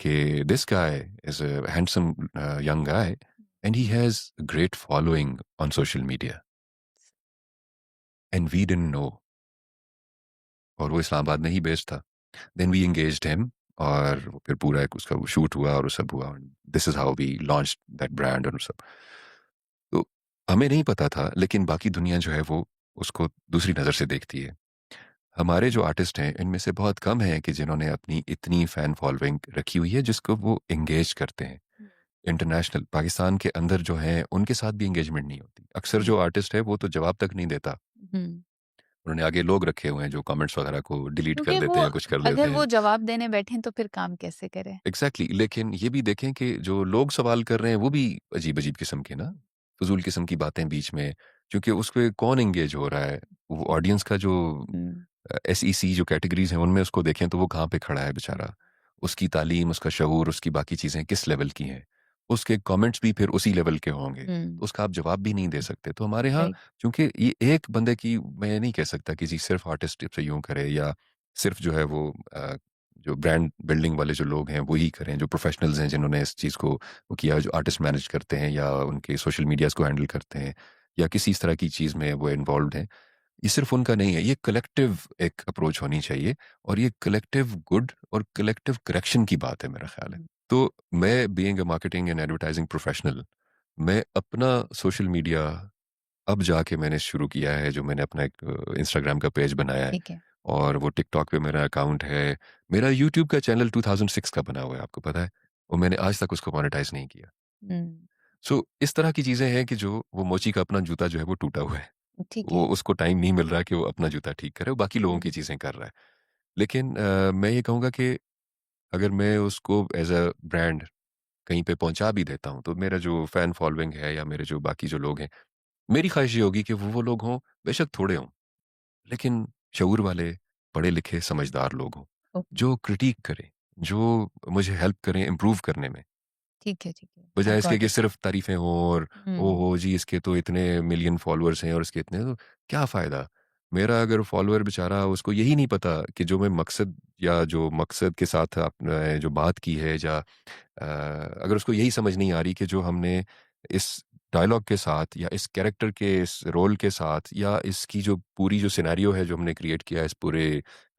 कि this guy is a handsome young guy and he has a great following on social media and we didn't know और वो इस्लामाबाद में ही बेस्ड था। देन वी एंगेज्ड हिम और फिर पूरा एक उसका वो शूट हुआ और वो सब हुआ। This is how we launched that brand और सब। तो हमें नहीं पता था लेकिन बाकी दुनिया जो है वो उसको दूसरी नज़र से देखती है। हमारे जो आर्टिस्ट हैं इनमें से बहुत कम हैं कि जिन्होंने अपनी इतनी फ़ैन फ़ॉलोइंग रखी हुई है जिसको वो एंगेज करते हैं। हुँ, इंटरनेशनल पाकिस्तान के अंदर जो हैं उनके साथ भी एंगेजमेंट नहीं होती। अक्सर हुँ, जो आर्टिस्ट है वो तो जवाब तक नहीं देता। हुँ। उन्होंने आगे लोग रखे हुए हैं जो कमेंट्स वगैरह को डिलीट कर क्योंकि वो देते हैं, कुछ कर देते अगर हैं। वो जवाब देने बैठें तो फिर काम कैसे करें? एग्ज़ैक्टली लेकिन ये भी देखें कि जो लोग सवाल कर रहे हैं वो भी अजीब-अजीब किस्म के ना, फ़िज़ूल किस्म की बातें बीच में, क्योंकि उसपे कौन एंगेज हो रहा है? वो ऑडियंस का जो हुँ, एसईसी जो कैटेगरीज़ हैं उनमें उसको देखें तो वो कहाँ पे खड़ा है हुँ, बेचारा? उसकी तालीम, उसका शऊर, उसकी बाकी चीज़ें किस लेवल की हैं? उसके कमेंट्स भी फिर उसी लेवल के होंगे, हुँ, तो उसका आप जवाब भी नहीं दे सकते। तो हमारे यहाँ राइट। क्योंकि ये एक बंदे की मैं नहीं कह सकता कि जी सिर्फ़ आर्टिस्ट से यूँ करे या सिर्फ़ जो है वो जो ब्रांड बिल्डिंग वाले जो लोग हैं वो ही करें, जो प्रोफ़ेशनल्स हैं जिन्होंने इस चीज़ को वो किया, जो आर्टिस्ट मैनेज करते हैं या उनके सोशल मीडियाज़ को हैंडल करते हैं या किसी इस तरह की चीज़ में वो इन्वॉल्व्ड हैं। ये सिर्फ़ उनका नहीं है, ये कलेक्टिव एक अप्रोच होनी चाहिए और ये कलेक्टिव गुड और कलेक्टिव करेक्शन की बात है मेरा ख़्याल है। हुँ, तो मैं being a marketing and advertising professional मैं अपना सोशल मीडिया अब जाके मैंने शुरू किया है, जो मैंने अपना एक इंस्टाग्राम का पेज बनाया है ठीक है। और वो टिकटॉक पे मेरा अकाउंट है। मेरा यूट्यूब का चैनल 2006 का बना हुआ है, आपको पता है? और मैंने आज तक उसको मोनेटाइज़ नहीं किया। हुँ, सो इस तरह की चीज़ें हैं कि जो वो मोची का अपना जूता जो है वो टूटा हुआ है। ठीक वो है। उसको टाइम नहीं मिल रहा है कि वो अपना जूता ठीक करे, वो बाकी लोगों की हुँ, चीज़ें कर रहा है। लेकिन मैं ये कहूँगा कि अगर मैं उसको एज़ अ ब्रांड कहीं पे पहुँचा भी देता हूँ, तो मेरा जो फ़ैन फ़ॉलोइंग है या मेरे जो बाकी जो लोग हैं, मेरी ख़्वाहिश ये होगी कि वो लोग हों, बेशक थोड़े हों, लेकिन शऊर वाले, पढ़े-लिखे, समझदार लोग हों, ओके, जो क्रिटिक करें, जो मुझे हेल्प करें इम्प्रूव करने में। ठीक है। आई बजाय इसके गॉट कि इट। सिर्फ़ तारीफ़ें हों और हुँ, ओहो! जी इसके तो इतने मिलियन फ़ॉलोअर्स हैं और इसके इतने तो क्या फ़ायदा? मेरा अगर फ़ॉलोअर बेचारा उसको यही नहीं पता कि जो मैं मकसद या जो मकसद के साथ आपने जो बात की है या अगर उसको यही समझ नहीं आ रही कि जो हमने इस डायलॉग के साथ या इस कैरेक्टर के इस रोल के साथ या इसकी जो पूरी जो सिनेरियो है जो हमने क्रिएट किया है इस पूरे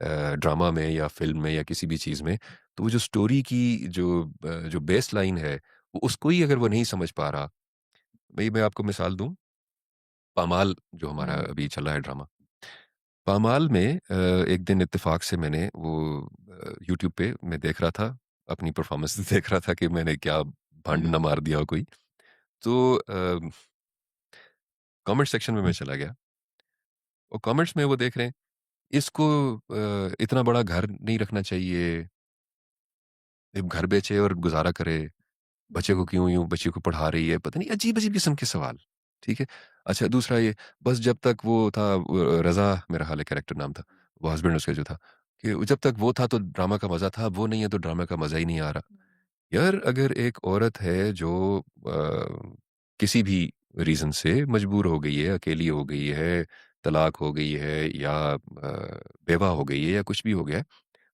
ड्रामा में या फ़िल्म में या किसी भी चीज़ में, तो वो जो स्टोरी की जो जो बेस लाइन है उसको ही अगर वो नहीं समझ पा रहा, भई मैं आपको मिसाल दूँ, पामाल जो हमारा हुँ, अभी चला है ड्रामा, पामाल में एक दिन इत्तेफ़ाक से मैंने वो यूट्यूब पे मैं देख रहा था, अपनी परफ़ॉर्मेंस देख रहा था कि मैंने क्या भंड ना हुँ, मार दिया हो कोई। तो कमेंट सेक्शन में मैं चला गया और कमेंट्स में वो देख रहे हैं, इसको इतना बड़ा घर नहीं रखना चाहिए, एक घर बेचे और गुज़ारा करे, बच्चे को क्यों यूँ बच्चे को पढ़ा रही है, पता नहीं अजीब-अजीब किस्म के सवाल, ठीक है? अच्छा दूसरा ये, बस जब तक वो था रज़ा मेरा ख़्याल है कैरेक्टर नाम था, वो हस्बैंड उसका जो था, कि जब तक वो था तो ड्रामा का मज़ा था, अब वो नहीं है तो ड्रामा का मज़ा ही नहीं आ रहा। यार अगर एक औरत है जो किसी भी रीज़न से मजबूर हो गई है, अकेली हो गई है, तलाक हो गई है या बेवा हो गई है या कुछ भी हो गया है,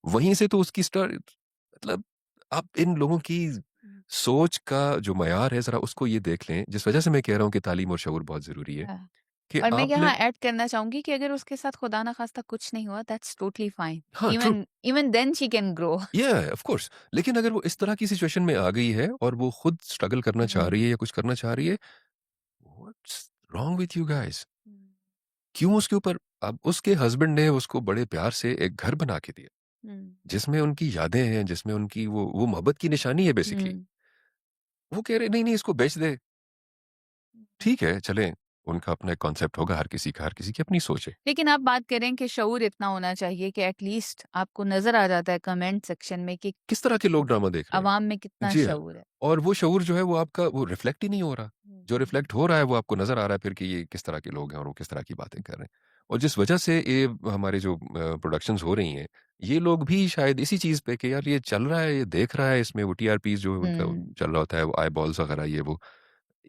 वहीं से तो उसकी मतलब आप इन लोगों की हुँ, सोच का जो मयार है ज़रा उसको ये देख लें, जिस वज़ह से मैं कह रहा हूँ कि तालीम और शऊर बहुत ज़रूरी है, हाँ। कि और मैं आपने यहाँ ऐड करना चाहूँगी कि अगर उसके साथ खुदा ना ख़ास्ता कुछ नहीं हुआ, दैट्स टोटली फाइन। हाँ, true, even even then she can grow. Yeah of course लेकिन अगर वो इस तरह की सिचुएशन में आ गई है और वो खुद स्ट्रगल करना चाह हुँ, रही है या कुछ करना चाह रही है, what's wrong with you guys? Hmm, क्यों उसके ऊपर अब उसके हस्बैंड ने उसको बड़े प्यार से एक घर बना के दिया, हुँ, जिसमें उनकी यादें हैं, जिसमें उनकी वो मोहब्बत की निशानी है बेसिकली। हुँ। वो कह रहे नहीं-नहीं इसको बेच दे। ठीक है, चलें, उनका अपना एक कॉन्सेप्ट होगा हर किसी की अपनी सोच है। लेकिन आप बात करें कि शऊर इतना होना चाहिए कि एट लीस्ट आपको नज़र आ जाता है कमेंट सेक्शन में कि किस तरह के लोग ड्रामा देख रहे हैं? अवाम में कितना जी हाँ, शऊर है। और वो शऊर जो है वो आपका वो रिफ्लेक्ट ही नहीं हो रहा। हुँ, जो हुँ, रिफ्लेक्ट हो रहा है वो आपको नज़र आ रहा है फिर कि ये किस तरह के लोग हैं और वो किस तरह की बातें कर रहे हैं। और जिस वजह से ये हमारे जो प्रोडक्शंस हो रही हैं, ये लोग भी शायद इसी चीज़ पे कि यार ये चल रहा है, ये देख रहा है, इसमें वो टीआरपीज़ जो उनका हुँ, चल रहा होता है, वो आईबॉल्स वगैरह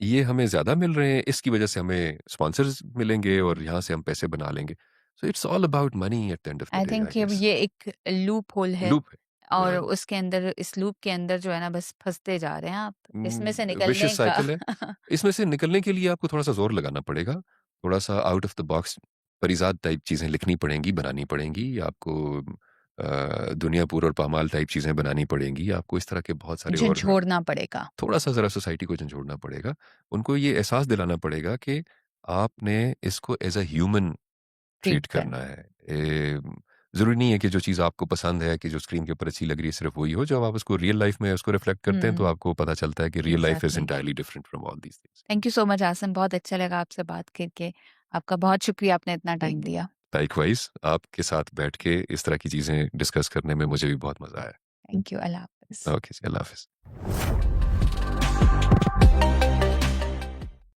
ये हमें ज़्यादा मिल रहे हैं, इसकी वजह से हमें स्पॉन्सर्स मिलेंगे और यहाँ से हम पैसे बना लेंगे। So it's all about money at the end of the I day I think guess. ये एक लूप होल है लूप है। और या उसके अंदर इस लूप के अंदर जो है ना बस फँसते जा रहे हैं आप। इसमें से विशियस निकलने का साइकिल है। इसमें से निकलने के लिए आपको थोड़ा-सा ज़ोर लगाना पड़ेगा। थोड़ा-सा out of the box Parizaad type चीज़ें लिखनी पड़ेंगी, बनानी पड़ेंगी। आपको दुनियापुर और पामाल टाइप चीज़ें बनानी पड़ेंगी। आपको इस तरह के बहुत सारे और झंझोड़ना पड़ेगा, थोड़ा-सा ज़रा सोसाइटी को झंझोड़ना पड़ेगा। उनको ये एहसास दिलाना पड़ेगा कि आपने इसको as a human treat treat करना करना। है। ज़रूरी नहीं है कि जो चीज़ आपको पसंद है, कि जो स्क्रीन के ऊपर अच्छी लग रही है, सिर्फ़ वही हो। जब आप उसको रियल लाइफ़ में उसको रिफ्लेक्ट करते हैं, तो हुँ, आपको पता चलता है कि real life is exactly. Entirely different from all these things. Thank you so much Asim, बहुत अच्छा लगा आपसे बात करके। आपका बहुत शुक्रिया आपने इतना टाइम दिया। लाइकवाइज़ आपके साथ बैठ के इस तरह की चीज़ें डिस्कस करने में मुझे भी बहुत मज़ा आया। थैंक यू, अल्लाह हाफ़िज़। ओके जी, अल्लाह हाफ़िज़।